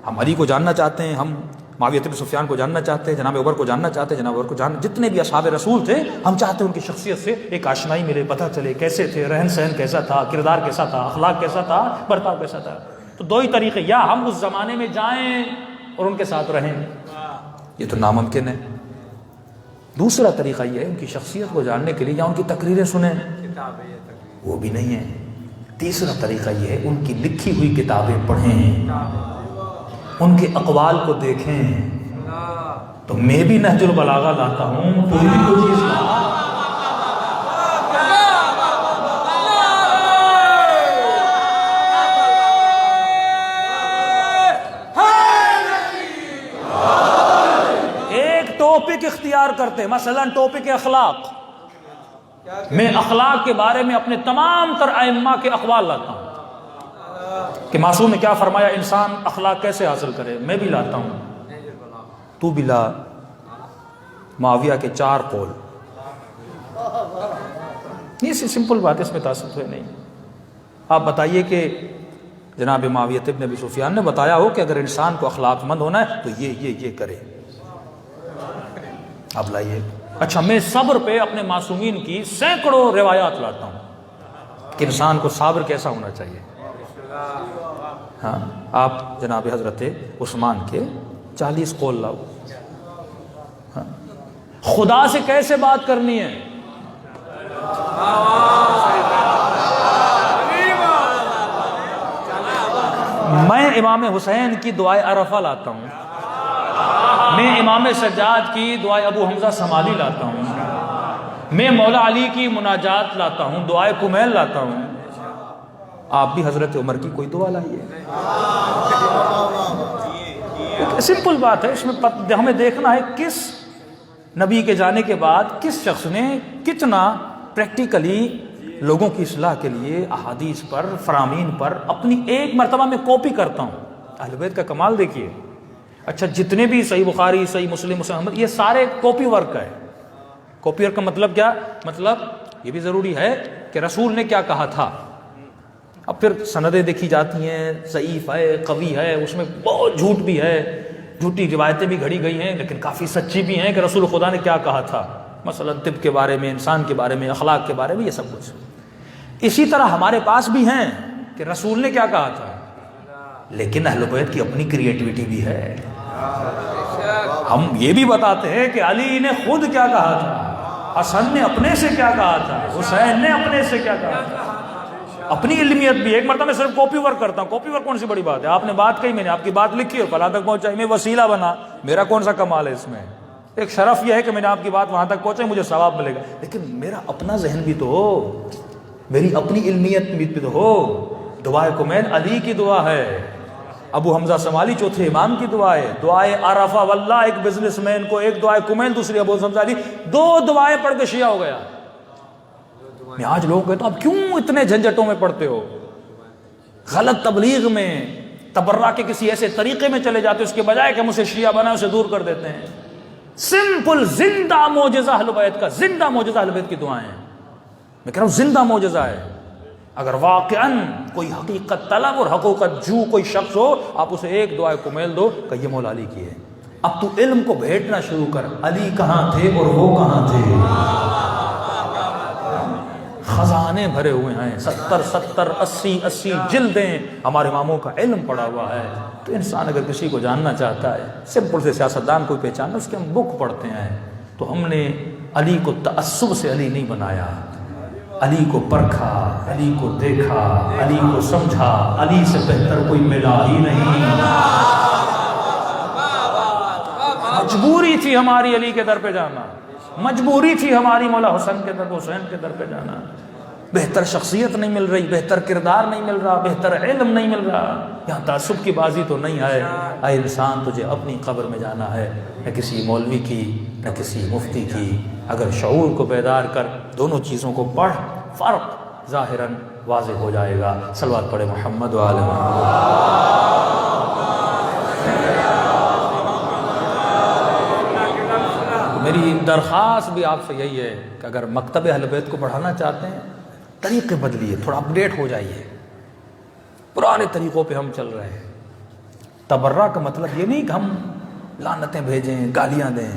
ہم علی کو جاننا چاہتے ہیں، ہم معاویہ بن سفیان کو جاننا چاہتے ہیں، جناب عمر کو جاننا چاہتے ہیں، جناب عمر کو جتنے بھی اصحاب رسول تھے ہم چاہتے ہیں ان کی شخصیت سے ایک آشنائی ملے، پتہ چلے کیسے تھے، رہن سہن کیسا تھا، کردار کیسا تھا، اخلاق کیسا تھا، برتاؤ کیسا تھا۔ تو دو ہی طریقے، یا ہم اس زمانے میں جائیں اور ان کے ساتھ رہیں، یہ تو ناممکن ہے۔ دوسرا طریقہ یہ ہے ان کی شخصیت کو جاننے کے لیے یا ان کی تقریریں سنیں، وہ بھی نہیں ہے۔ تیسرا طریقہ یہ ہے ان کی لکھی ہوئی کتابیں پڑھیں، ان کے اقوال کو دیکھیں۔ تو میں بھی نہج البلاغہ لاتا ہوں، تو بھی کوئی چیز لا۔ ایک ٹاپک اختیار کرتے، مثلا ٹاپک اخلاق، میں اخلاق کے بارے میں اپنے تمام تر ائمہ کے اقوال لاتا ہوں کہ معصوم نے کیا فرمایا، انسان اخلاق کیسے حاصل کرے، میں بھی لاتا ہوں، تو بھی لا۔ معاویہ کے 4 قول، یہ سمپل بات ہے، اس میں تعصب ہے نہیں۔ آپ بتائیے کہ جناب معاویہ ابن ابی سفیان نے بتایا ہو کہ اگر انسان کو اخلاق مند ہونا ہے تو یہ کرے، اب لائیے۔ اچھا، میں صبر پہ اپنے معصومین کی سینکڑوں روایات لاتا ہوں کہ انسان کو صابر کیسا ہونا چاہیے۔ ہاں، آپ جناب حضرت عثمان کے 40 قول لاؤ۔ ہاں، خدا سے کیسے بات کرنی ہے، میں امام حسین کی دعائے عرفہ لاتا ہوں، میں امام سجاد کی دعائے ابو حمزہ سمالی لاتا ہوں، میں مولا علی کی مناجات لاتا ہوں، دعائے کمیل لاتا ہوں۔ آپ بھی حضرت عمر کی کوئی دعا لائیے، سمپل بات ہے۔ اس میں ہمیں دیکھنا ہے کس نبی کے جانے کے بعد کس شخص نے کتنا پریکٹیکلی لوگوں کی اصلاح کے لیے احادیث پر، فرامین پر اپنی ایک مرتبہ میں کاپی کرتا ہوں۔ اہل بیت کا کمال دیکھیے۔ اچھا، جتنے بھی صحیح بخاری، صحیح مسلم، مسلم احمد، یہ سارے کاپی ورک ہے۔ کاپی ورک کا مطلب کیا؟ مطلب یہ بھی ضروری ہے کہ رسول نے کیا کہا تھا۔ اب پھر سندیں دیکھی جاتی ہیں، ضعیف ہے، قوی ہے، اس میں بہت جھوٹ بھی ہے، جھوٹی روایتیں بھی گھڑی گئی ہیں، لیکن کافی سچی بھی ہیں کہ رسول خدا نے کیا کہا تھا، مثلا طب کے بارے میں، انسان کے بارے میں، اخلاق کے بارے میں، یہ سب کچھ۔ اسی طرح ہمارے پاس بھی ہیں کہ رسول نے کیا کہا تھا، لیکن اہل بیت کی اپنی کریٹیوٹی بھی ہے۔ ہم یہ بھی بتاتے ہیں کہ علی نے خود کیا کہا تھا، حسن نے اپنے سے کیا کہا تھا، حسین نے اپنے سے کیا کہا تھا، اپنی علمیت بھی۔ ایک مرتبہ میں صرف کاپی ورک کرتا ہوں، کاپی ورک کون سی بڑی بات ہے، آپ نے بات کہی، میں نے آپ کی بات لکھی اور فلاں تک پہنچائی، میں وسیلہ بنا، میرا کون سا کمال ہے اس میں؟ ایک شرف یہ ہے کہ میں نے آپ کی بات وہاں تک پہنچائی، مجھے ثواب ملے گا، لیکن میرا اپنا ذہن بھی تو ہو، میری اپنی علمیت بھی تو ہو۔ دعائے کمیل علی کی دعا ہے، ابو حمزہ سمالی چوتھے امام کی دعا ہے، دعائے عرفہ واللہ ایک بزنس مین کو، ایک دعائے کمیل، دوسری ابو حمزہ علی، 2 دعائیں پڑھ کے شیعہ ہو گیا۔ میں آج لوگ کہتا ہوں اب کیوں اتنے جھنجھٹوں میں پڑھتے ہو، غلط تبلیغ میں، تبرع کے کسی ایسے طریقے میں چلے جاتے، اس کے بجائے کہ ہم اسے شیعہ بنائیں، اسے دور کر دیتے ہیں۔ سمپل زندہ معجزہ اہل بیت کا، زندہ معجزہ اہل بیت کی دعائیں ہیں، میں کہہ رہا ہوں زندہ معجزہ ہے۔ اگر واقعاً کوئی حقیقت طلب اور حقیقت جو کوئی شخص ہو، آپ اسے ایک دعائے کمیل دو کہ یہ مولا علی کی ہے۔ اب تو علم کو بھیٹنا شروع کر، علی کہاں تھے اور وہ کہاں تھے، خزانے بھرے ہوئے ہیں، 70 80 جلدیں ہمارے اماموں کا علم پڑا ہوا ہے۔ تو انسان اگر کسی کو جاننا چاہتا ہے، سمپل سے سیاستدان کوئی پہچاننا، اس کے ہم بک پڑھتے ہیں۔ تو ہم نے علی کو تعصب سے علی نہیں بنایا، علی کو پرکھا، علی کو دیکھا، علی کو سمجھا، علی سے بہتر کوئی ملا ہی نہیں۔ مجبوری تھی ہماری علی کے در پہ جانا، مجبوری تھی ہماری مولا حسن کے در، حسین کے در پہ جانا۔ بہتر شخصیت نہیں مل رہی، بہتر کردار نہیں مل رہا، بہتر علم نہیں مل رہا، یہاں تعصب کی بازی تو نہیں ہے۔ اے انسان، تجھے اپنی قبر میں جانا ہے، نہ کسی مولوی کی، نہ کسی مفتی کی۔ اگر شعور کو بیدار کر دونوں چیزوں کو پڑھ، فرق ظاہراً واضح ہو جائے گا۔ صلوات پڑھے محمد و آل محمد۔ میری درخواست بھی آپ سے یہی ہے کہ اگر مکتب اہل بیت کو پڑھانا چاہتے ہیں، طریقے بدلیے، تھوڑا اپڈیٹ ہو جائیے۔ پرانے طریقوں پہ ہم چل رہے ہیں۔ تبرع کا مطلب یہ نہیں کہ ہم لعنتیں بھیجیں، گالیاں دیں،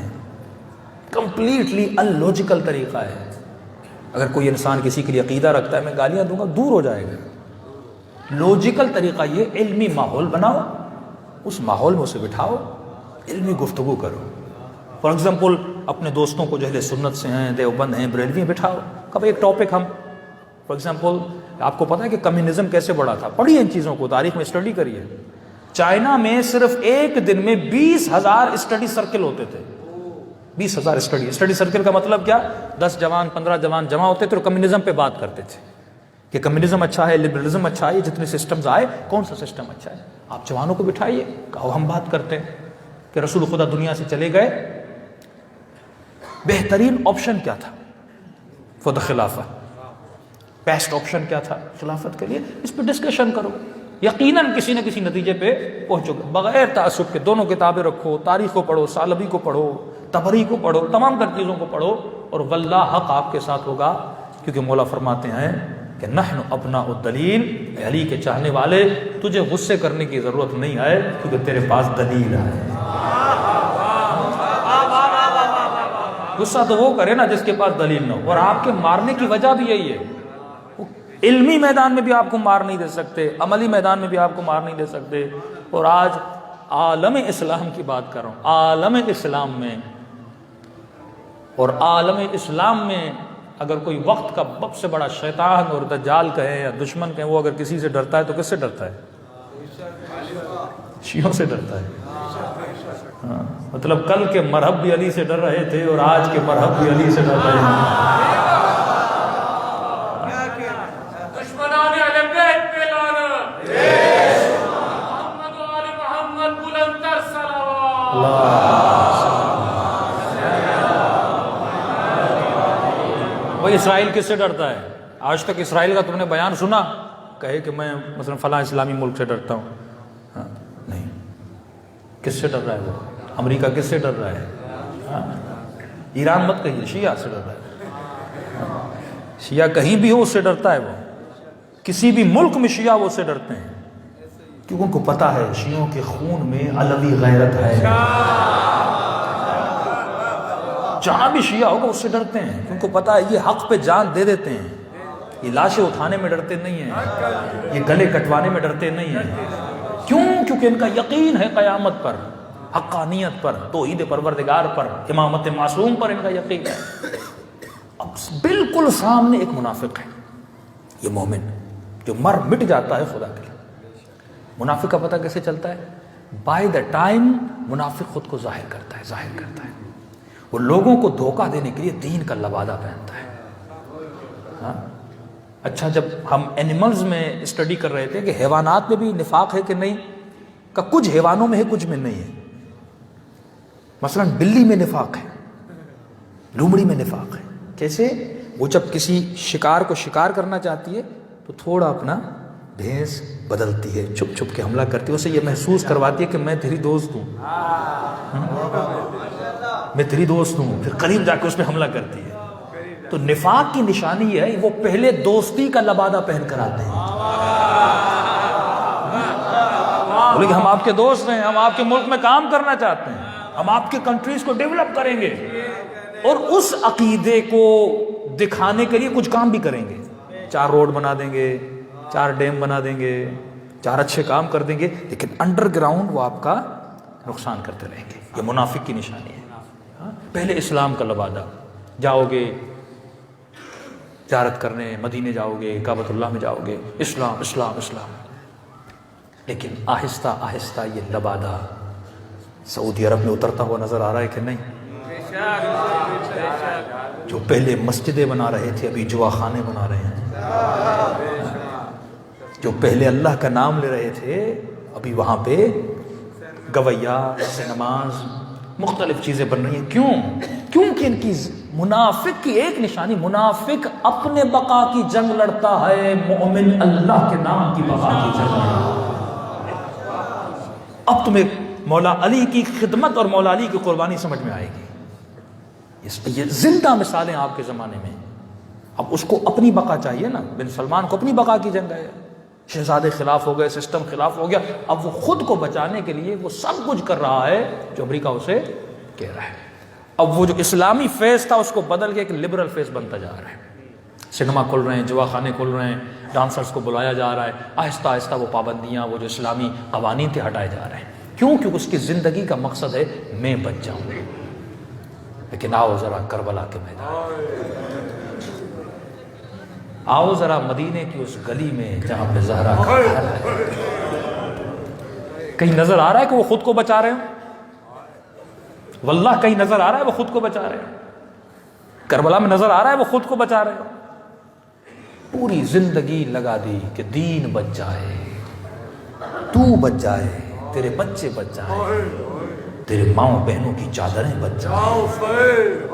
کمپلیٹلی ان لوجیکل طریقہ ہے۔ اگر کوئی انسان کسی کے لیے عقیدہ رکھتا ہے میں گالیاں دوں گا، دور ہو جائے گا۔ لوجیکل طریقہ یہ علمی ماحول بناؤ، اس ماحول میں اسے بٹھاؤ، علمی گفتگو کرو۔ فار ایگزامپل اپنے دوستوں کو جو اہل سنت سے ہیں، دیوبند ہیں، بریلوی ہیں، بٹھاؤ، کب ایک ٹاپک ہم فار ایگزامپل آپ کو پتہ ہے کہ کمیونزم کیسے بڑھا تھا، پڑھیے ان چیزوں کو، تاریخ میں اسٹڈی کریے۔ چائنا میں صرف ایک دن میں 20,000 اسٹڈی سرکل ہوتے تھے، 20,000 اسٹڈی سرکل کا مطلب کیا؟ 10 جوان 15 جوان جمع ہوتے تھے اور کمیونزم پہ بات کرتے تھے کہ کمیونزم اچھا ہے، لبرلزم اچھا ہے، جتنے سسٹمز آئے کون سا سسٹم اچھا ہے۔ آپ جوانوں کو بٹھائیے، کہو ہم بات کرتے ہیں کہ رسول خدا دنیا سے چلے گئے، بہترین آپشن کیا تھا فار دا خلافہ، بیسٹ آپشن کیا تھا خلافت کے لیے، اس پہ ڈسکشن کرو، یقیناً کسی نہ کسی نتیجے پہ پہنچو گے، بغیر تعصب کے۔ دونوں کتابیں رکھو، تاریخ کو پڑھو، سالبی کو پڑھو، تبری کو پڑھو، تمام تر چیزوں کو پڑھو، اور واللہ حق آپ کے ساتھ ہوگا، کیونکہ مولا فرماتے ہیں کہ نحن ابناء الدلیل، اے علی کے چاہنے والے تجھے غصے کرنے کی ضرورت نہیں ہے کیونکہ تیرے پاس دلیل ہے۔ غصہ تو وہ کرے نا جس کے پاس دلیل نہ ہو، اور آپ کے مارنے کی وجہ بھی یہی ہے، علمی میدان میں بھی آپ کو مار نہیں دے سکتے، عملی میدان میں بھی آپ کو مار نہیں دے سکتے۔ اور آج عالم اسلام کی بات کر رہا ہوں، عالم اسلام میں، اور عالم اسلام میں اگر کوئی وقت کا سب سے بڑا شیطان اور دجال کہیں یا دشمن کہیں، وہ اگر کسی سے ڈرتا ہے تو کس سے ڈرتا ہے؟ شیعوں سے ڈرتا ہے۔ ہاں، مطلب کل کے مرہب بھی علی سے ڈر رہے تھے اور آج کے مرہب بھی علی سے ڈر رہے ہیں۔ وہ اسرائیل کس سے ڈرتا ہے؟ آج تک اسرائیل کا تم نے بیان سنا؟ کہے کہ میں مثلا فلاں اسلامی ملک سے ڈرتا ہوں، ہاں نہیں، کس سے ڈر رہا ہے وہ؟ امریکہ کس سے ڈر رہا ہے؟ ہاں، ایران مت کہیے، شیعہ سے ڈر رہا ہے۔ شیعہ کہیں بھی ہو اس سے ڈرتا ہے، وہ کسی بھی ملک میں شیعہ وہ اس سے ڈرتے ہیں، کیونکہ ان کو پتا ہے شیعوں کے خون میں علوی غیرت ہے، جہاں بھی شیعہ ہوگا اس سے ڈرتے ہیں، کیونکہ پتا ہے یہ حق پہ جان دے دیتے ہیں، یہ لاشیں اٹھانے میں ڈرتے نہیں ہیں، یہ گلے کٹوانے میں ڈرتے نہیں ہیں۔ کیوں؟ کیونکہ ان کا یقین ہے قیامت پر، حقانیت پر، توحید پروردگار پر، امامت معصوم پر ان کا یقین ہے۔ اب بالکل سامنے ایک منافق ہے، یہ مومن جو مر مٹ جاتا ہے خدا کے لیے۔ منافق کا پتہ کیسے چلتا ہے؟ بائی دا ٹائم منافق خود کو ظاہر کرتا ہے، وہ لوگوں کو دھوکہ دینے کے لیے دین کا لبادہ پہنتا ہے۔ ہاں؟ اچھا، جب ہم اینیملز میں اسٹڈی کر رہے تھے کہ حیوانات میں بھی نفاق ہے کہ نہیں، کہ کچھ حیوانوں میں ہے کچھ میں نہیں ہے۔ مثلا بلی میں نفاق ہے، لومڑی میں نفاق ہے۔ کیسے؟ وہ جب کسی شکار کو شکار کرنا چاہتی ہے تو تھوڑا اپنا بھیس بدلتی ہے، چھپ چھپ کے حملہ کرتی ہے، اسے یہ محسوس کرواتی ہے کہ میں تیری دوست ہوں، میں تیری دوست ہوں، پھر قریب جا کے اس پہ حملہ کرتی ہے۔ تو نفاق کی نشانی یہ ہے وہ پہلے دوستی کا لبادہ پہن کر آتے ہیں، بولے کہ ہم آپ کے دوست ہیں، ہم آپ کے ملک میں کام کرنا چاہتے ہیں، ہم آپ کے کنٹریز کو ڈیولپ کریں گے، اور اس عقیدے کو دکھانے کے لیے کچھ کام بھی کریں گے، 4 روڈ بنا دیں گے، 4 ڈیم بنا دیں گے، 4 اچھے کام کر دیں گے، لیکن انڈر گراؤنڈ وہ آپ کا نقصان کرتے رہیں گے۔ یہ منافق کی نشانی ہے۔ پہلے اسلام کا لبادہ، جاؤ گے زیارت کرنے، مدینے جاؤ گے، کعبۃ اللہ میں جاؤ گے، اسلام اسلام اسلام، لیکن آہستہ آہستہ یہ لبادہ سعودی عرب میں اترتا ہوا نظر آ رہا ہے کہ نہیں؟ جو پہلے مسجدیں بنا رہے تھے ابھی جوا خانے بنا رہے ہیں، جو پہلے اللہ کا نام لے رہے تھے ابھی وہاں پہ گویا، نماز، مختلف چیزیں بن رہی ہیں۔ کیوں؟ کیونکہ ان کی منافق کی ایک نشانی، منافق اپنے بقا کی جنگ لڑتا ہے، مومن اللہ کے نام کی بقا کی جنگ لڑتا ہے۔ اب تمہیں مولا علی کی خدمت اور مولا علی کی قربانی سمجھ میں آئے گی۔ یہ زندہ مثالیں آپ کے زمانے میں۔ اب اس کو اپنی بقا چاہیے نا، بن سلمان کو اپنی بقا کی جنگ ہے، شہزادے خلاف ہو گئے، سسٹم خلاف ہو گیا، اب وہ خود کو بچانے کے لیے وہ سب کچھ کر رہا ہے جو امریکہ اسے کہہ رہا ہے۔ اب وہ جو اسلامی فیس تھا اس کو بدل کے ایک لبرل فیس بنتا جا رہا ہے، سنیما کھل رہے ہیں، جوا خانے کھل رہے ہیں، ڈانسرز کو بلایا جا رہا ہے، آہستہ آہستہ وہ پابندیاں، وہ جو اسلامی قوانین تھے ہٹائے جا رہے ہیں۔ کیوں؟ کیونکہ اس کی زندگی کا مقصد ہے میں بچ جاؤں۔ لیکن آؤ ذرا کربلا کے میدان، آؤ ذرا مدینے کی اس گلی میں جہاں پہ زہرا کا گھر ہے، کہیں نظر آ رہا ہے کہ وہ خود کو بچا رہے ہیں؟ واللہ کہیں نظر آ رہا ہے وہ خود کو بچا رہے ہیں؟ کربلا میں نظر آ رہا ہے وہ خود کو بچا رہے ہیں؟ پوری زندگی لگا دی کہ دین بچ جائے، تو بچ جائے، تیرے بچے بچ جائیں، تیرے ماؤں بہنوں کی چادریں بچ جائیں،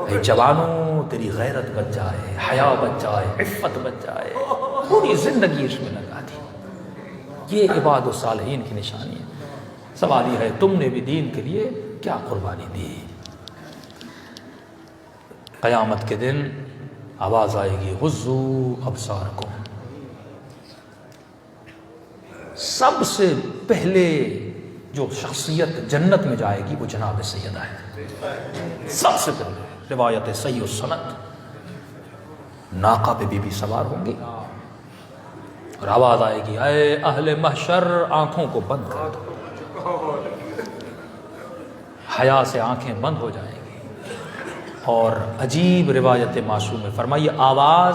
اے جوانوں تیری غیرت بچ جائے، حیا بچ جائے، عفت بچ جائے، پوری زندگی اس میں لگا دی۔ یہ عباد الصالحین کی نشانی ہے۔ سوال یہ ہے تم نے بھی دین کے لیے کیا قربانی دی؟ قیامت کے دن آواز آئے گی غضوا ابصارکم، سب سے پہلے جو شخصیت جنت میں جائے گی وہ جناب سیدہ ہے، سب سے پہلے۔ روایت صحیح السند، ناقہ پہ بی بی سوار ہوں گی اور آواز آئے گی اے اہل محشر آنکھوں کو بند کر دو۔ حیا سے آنکھیں بند ہو جائیں گی اور عجیب روایت معصوم میں فرمائی آواز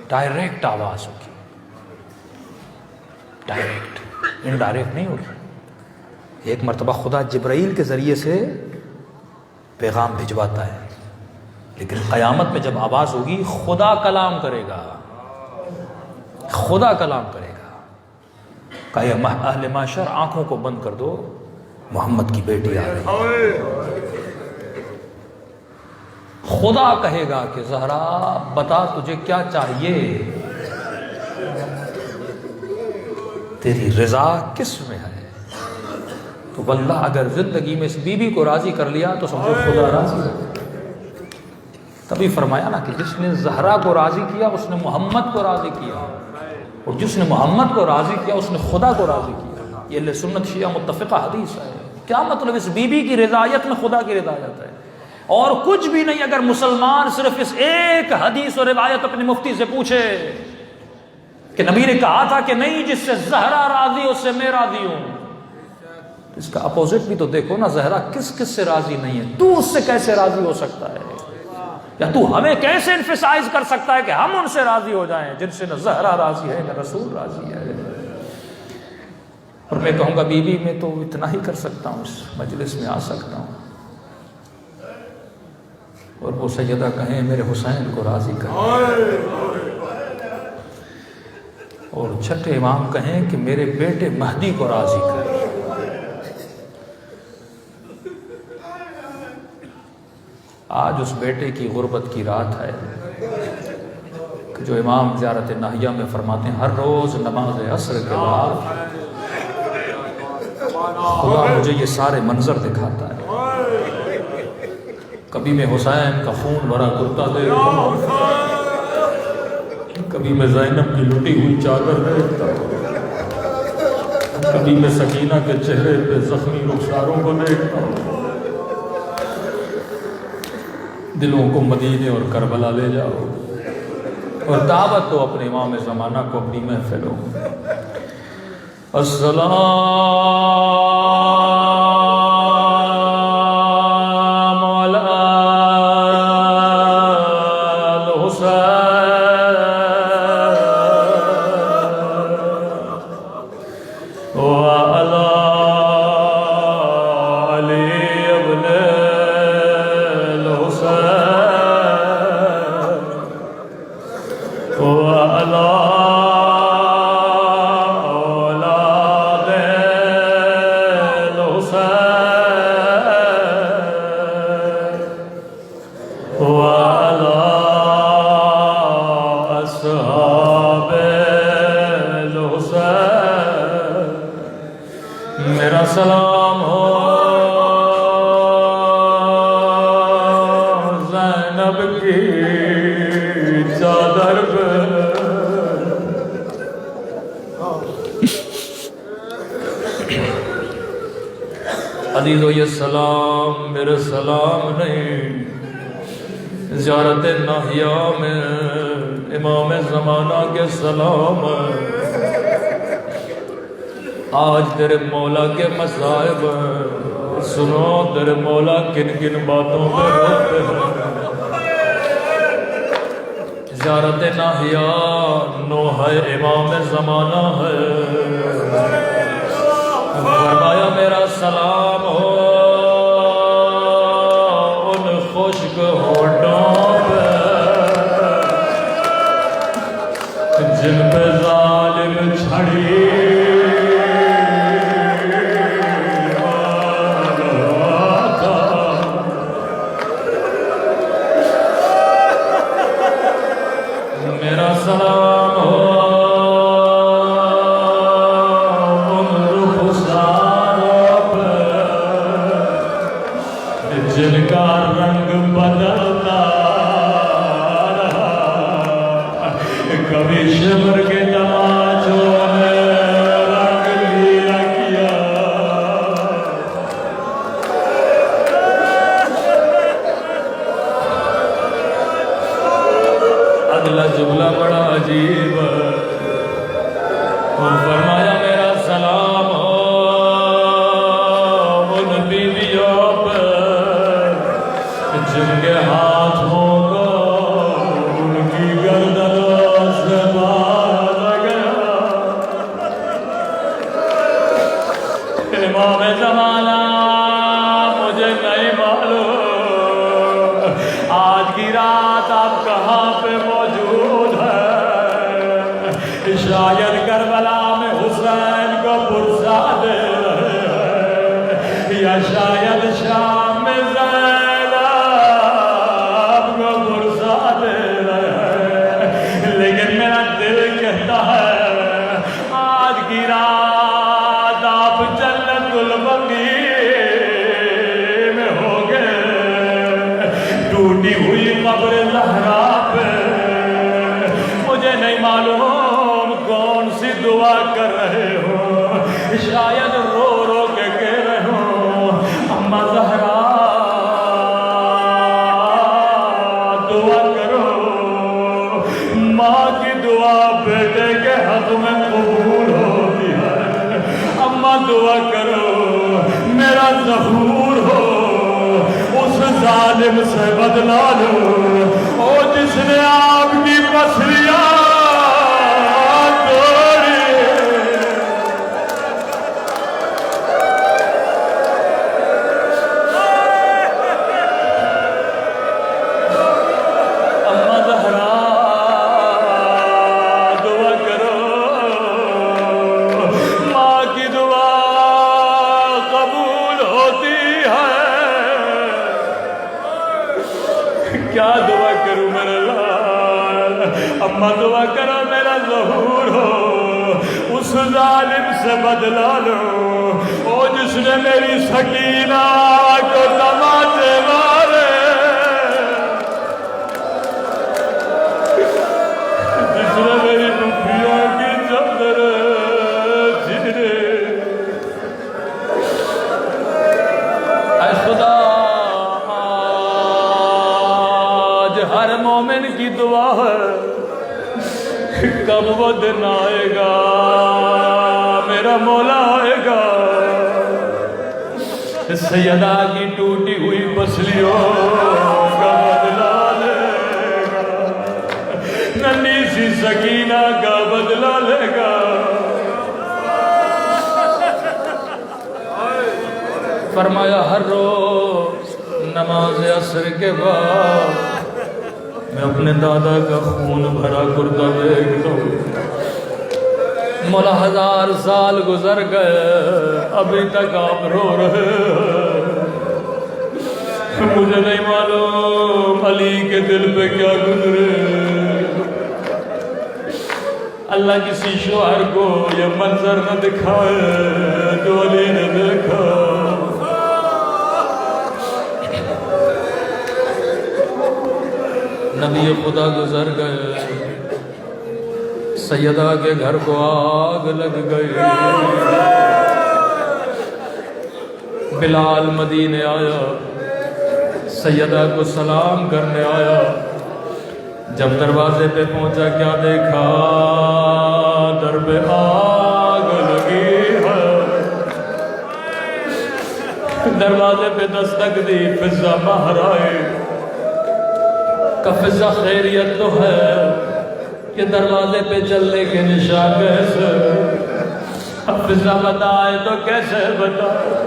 ڈائریکٹ آواز ہوگی، ڈائریکٹ، انڈائریکٹ نہیں ہوگی۔ ایک مرتبہ خدا جبرائیل کے ذریعے سے پیغام بھجواتا ہے، لیکن قیامت میں جب آواز ہوگی خدا کلام کرے گا، خدا کلام کرے گا کہ اہل معاشر آنکھوں کو بند کر دو، محمد کی بیٹی آ رہی ہے۔ خدا کہے گا کہ زہرا بتا تجھے کیا چاہیے، تیری رضا کس میں ہے؟ تو واللہ اگر زندگی میں اس بی بی کو راضی کر لیا تو سمجھو خدا راضی ہے۔ تبھی فرمایا نا کہ جس نے زہرا کو راضی کیا اس نے محمد کو راضی کیا، اور جس نے محمد کو راضی کیا اس نے خدا کو راضی کیا۔ یہ اہل سنت شیعہ متفقہ حدیث ہے۔ کیا مطلب؟ اس بی بی کی رضایت میں خدا کی رضایت ہے اور کچھ بھی نہیں۔ اگر مسلمان صرف اس ایک حدیث اور روایت اپنے مفتی سے پوچھے کہ نبی نے کہا تھا کہ نہیں جس سے زہرا راضی اس سے میں راضی ہوں، اس کا اپوزٹ بھی تو دیکھو نا، زہرا کس کس سے راضی نہیں ہے، تو اس سے کیسے راضی ہو سکتا ہے؟ یا تو ہمیں کیسے انفسائز کر سکتا ہے کہ ہم ان سے راضی ہو جائیں جن سے نہ زہرا راضی ہے نہ رسول راضی ہے؟ اور میں کہوں گا بی بی میں تو اتنا ہی کر سکتا ہوں، اس مجلس میں آ سکتا ہوں اور وہ سیدہ کہیں میرے حسین کو راضی کریں، اور چھٹے امام کہیں کہ میرے بیٹے مہدی کو راضی کریں۔ آج اس بیٹے کی غربت کی رات ہے کہ جو امام زیارت ناہیہ میں فرماتے ہیں ہر روز نماز عصر کے بعد خدا مجھے یہ سارے منظر دکھاتا ہے، کبھی میں حسین کا خون بھرا کرتا دیکھتا ہوں، کبھی میں زینب کی لٹی ہوئی چادر دیکھتا ہوں، کبھی میں سکینہ کے چہرے پہ زخمی رخساروں کو دیکھتا ہوں۔ دلوں کو مدینے اور کربلا لے جاؤ اور دعوت دو اپنے امام زمانہ کو اپنی محفلوں۔ السلام علی الحسین وعلی علی ابن الحسین وعلی میرا سلام ہو زینب کی چادر پہ، عزیزو یہ سلام میرے سلام نہیں، زیارت ناہیہ میں امام زمانہ کے سلام ہے۔ آج تیرے مولا کے مصائب سنو، تیرے مولا کن کن باتوں میں روتے ہیں۔ زیارت ناہیہ نوح امام زمانہ ہے، فرمایا میرا سلام ہو ان خشک ہونٹوں پہ جن پہ ظالم چھڑی میرا سلام ہو ان رخساروں پہ جن کا رنگ بدلتا رہا، کبھی شمر کے تماچوں نے رنگ لیا کیا، اگلا جملہ بڑا عجیب ہے، فرمایا میرا سلام ہو ان بیویوں پہ جن کے ہاتھوں کو ان کی گردنوں سے باندھا گیا۔ امام زمانہ مجھے نہیں معلوم آج کی رات آپ کہاں پہ موجود ہیں، شاید کربلا میں حسین کو پرسا دے رہے ہیں، یا شاید شام میں زینب کو پرسا دے رہے ہیں، لیکن میرا دل کہتا ہے آج کی رات آپ جنت البقیع میں ہوگے، ٹوٹی ہوئی قبر زہرا پہ مجھے نہیں معلوم کون سی دعا کر رہے ہو، شاید رو رو کے کہہ رہے ہو اماں زہرا دعا کرو، ماں کی دعا بیٹے کے حق میں قبول ہوتی ہے، اماں دعا کرو میرا ظہور ہو، اس ظالم سے بدلا لو او جس نے آپ کی پسلیاں توڑی۔ اماں زہرا دعا کرو، ماں کی دعا قبول ہوتی ہے۔ کیا دعا کروں میرے لال، اماں دعا کرو میرا ظہور ہو، اس ظالم سے بدلا لو او جس نے میری سکینہ کو تماچے مارے، جس نے میری نفیوں کی چادر چیرے۔ اے خدا آج ہر مومن کی دعا ہے، کب وہ دن آئے گا میرا مولا آئے گا، سیدہ کی ٹوٹی ہوئی پسلیوں کا بدلا لے گا، ننھی سی سکینہ کا بدلا لے گا۔ فرمایا ہر روز نماز عصر کے بعد میں اپنے دادا کا خون بھرا کرتا دیکھتا ہوں، مولا 1000 سال گزر گئے ابھی تک آپ رو رہے ہیں، مجھے نہیں معلوم علی کے دل پہ کیا گزرے۔ اللہ کسی شوہر کو یہ منظر نہ دکھائے جو علی نے دیکھا۔ نبی خدا گزر گئے، سیدہ کے گھر کو آگ لگ گئی، بلال مدینے آیا، سیدہ کو سلام کرنے آیا، جب دروازے پہ پہنچا کیا دیکھا؟ در پہ آگ لگی ہے۔ دروازے پہ دستک دی، فضا باہر آئے کہ فضا خیریت تو ہے کہ دروازے پہ چلنے کے نشان کیسے؟ اب فضا بتائے تو کیسے بتائے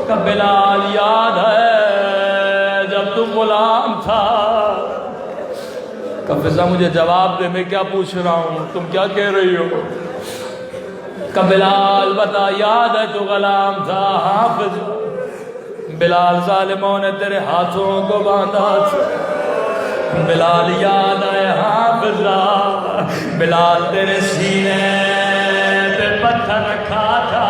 کہ بلال یاد ہے جب تو غلام تھا؟ کہ فضا مجھے جواب دے، میں کیا پوچھ رہا ہوں، تم کیا کہہ رہی ہو؟ کہ بلال بتا، یاد ہے تو غلام تھا؟ ہاں فضا۔ بلال ظالموں نے تیرے ہاتھوں کو باندھا تھا۔ بلال یاد ہے؟ ہاں فضا۔ بلال تیرے سینے پہ پتھر رکھا تھا۔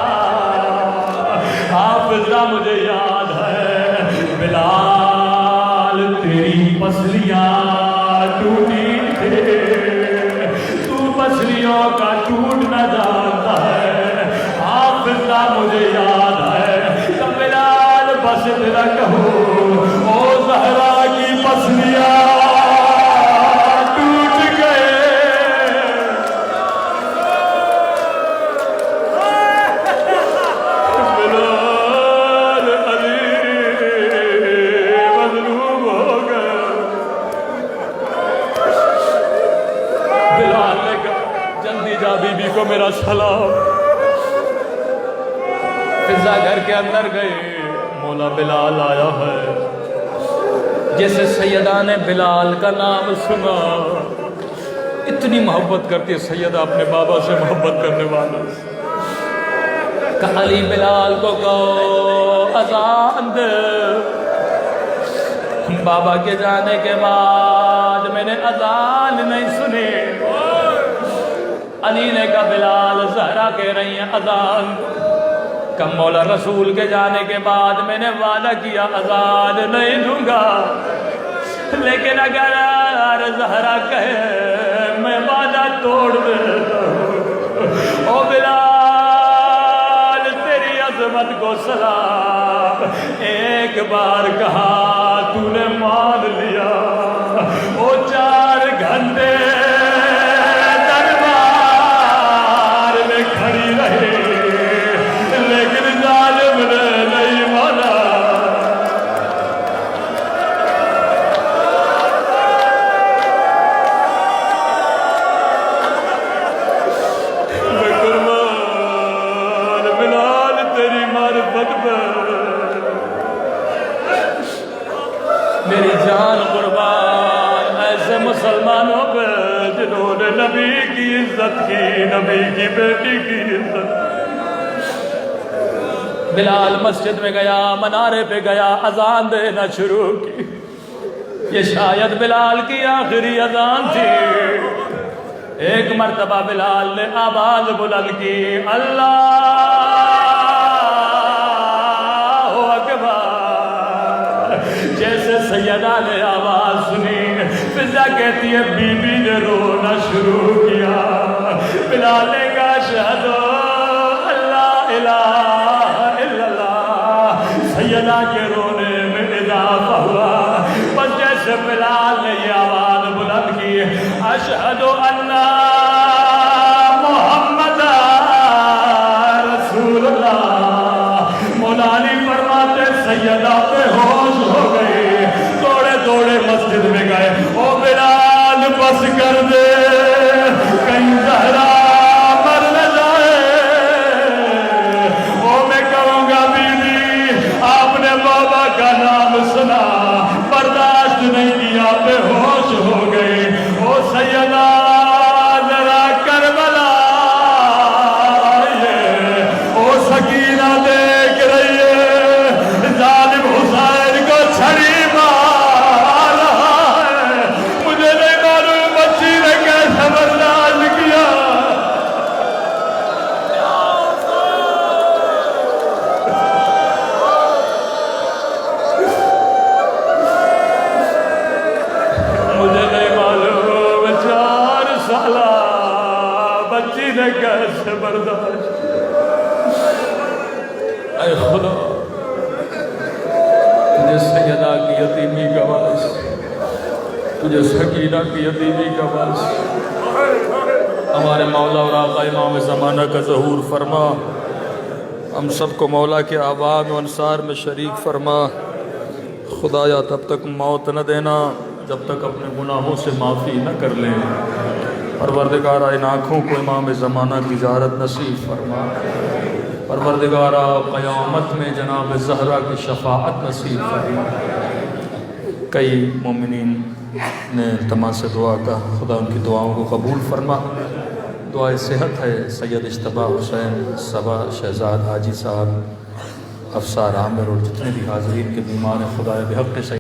ہاں فضا مجھے یاد ہے۔ بلال تیری پسلیاں ٹوٹی تھے، تو پسلیوں کا ٹوٹنا جانتا ہے۔ ہاں فضا مجھے یاد ہے کہ بلال بس تیرا کہو، او زہرا کی پسلیاں کو میرا سلام۔ فضا گھر کے اندر گئے، مولا بلال آیا ہے۔ جیسے سیدہ نے بلال کا نام سنا، اتنی محبت کرتی ہے سیدہ اپنے بابا سے محبت کرنے والا، کہ علی بلال کو کہو اذان دے۔ بابا کے جانے کے بعد میں نے اذان نہیں سنی۔ علی نے کہا بلال زہرا کہہ رہی ہیں اذان، کہ مولا رسول کے جانے کے بعد میں نے وعدہ کیا اذان نہیں دوں گا، لیکن اگر زہرا کہے میں وعدہ توڑ دیتا ہوں۔ او بلال تیری عظمت کو سلام، ایک بار کہا تو نے مان لیا۔ او 4 گھنٹے میری جان قربان ایسے مسلمانوں پہ جنہوں نے نبی کی عزت کی، نبی کی بیٹی کی عزت۔ بلال مسجد میں گیا، منارے پہ گیا، اذان دینا شروع کی۔ یہ شاید بلال کی آخری اذان تھی۔ ایک مرتبہ بلال نے آواز بلند کی، اللہ جیسے سیدہ نے آواز سنی، فضا کہتی ہے بی بی نے رونا شروع کیا۔ بلال نے کہا اشہد اللہ الہ الا اللہ۔ سیدہ کے رونے میں اضافہ ہوا، بس جیسے بلال نے یہ آواز بلند کی، اشہد اللہ محمد رسول اللہ، مولانا فرماتے سیدہ پہ ہوش ہو گئی، دوڑے مسجد میں گئے۔ او بلال بس کر دے، کہیں زہرا مر نہ جائے۔ او میں کہوں گا بی بی آپ نے بابا کا نام سنا، برداشت نہیں کیا، بے ہوش ہو گئے۔ او سیدہ ذرا کربلا آئیے، او سکینہ دیکھ رہی ہے ظالم حسین کو چھڑی مار رہا ہے۔ مجھے نہیں معلوم بچی نے کیسے برداشت کیا۔ مجھے نہیں معلوم 4 سالہ بچی نے کیسے برداشت۔ اے خدا تجھے سکینہ کی عطیبی کا باعث ہمارے مولا اور آقا امام زمانہ کا ظہور فرما، ہم سب کو مولا کے آباد و انصار میں شریک فرما۔ خدایا تب تک موت نہ دینا جب تک اپنے گناہوں سے معافی نہ کر لیں۔ پروردگارہ ان آنکھوں کو امام زمانہ کی زیارت نصیب فرما۔ پروردگارہ قیامت میں جناب زہرا کی شفاعت نصیب فرما۔ کئی مومنین نے تمام سے دعا کا، خدا ان کی دعاؤں کو قبول فرما۔ دعائے صحت ہے سید اجتبیٰ حسین صبا شہزاد حاجی صاحب افسار عامر اور جتنے بھی حاضرین کے بیمار ہیں، خدا بحق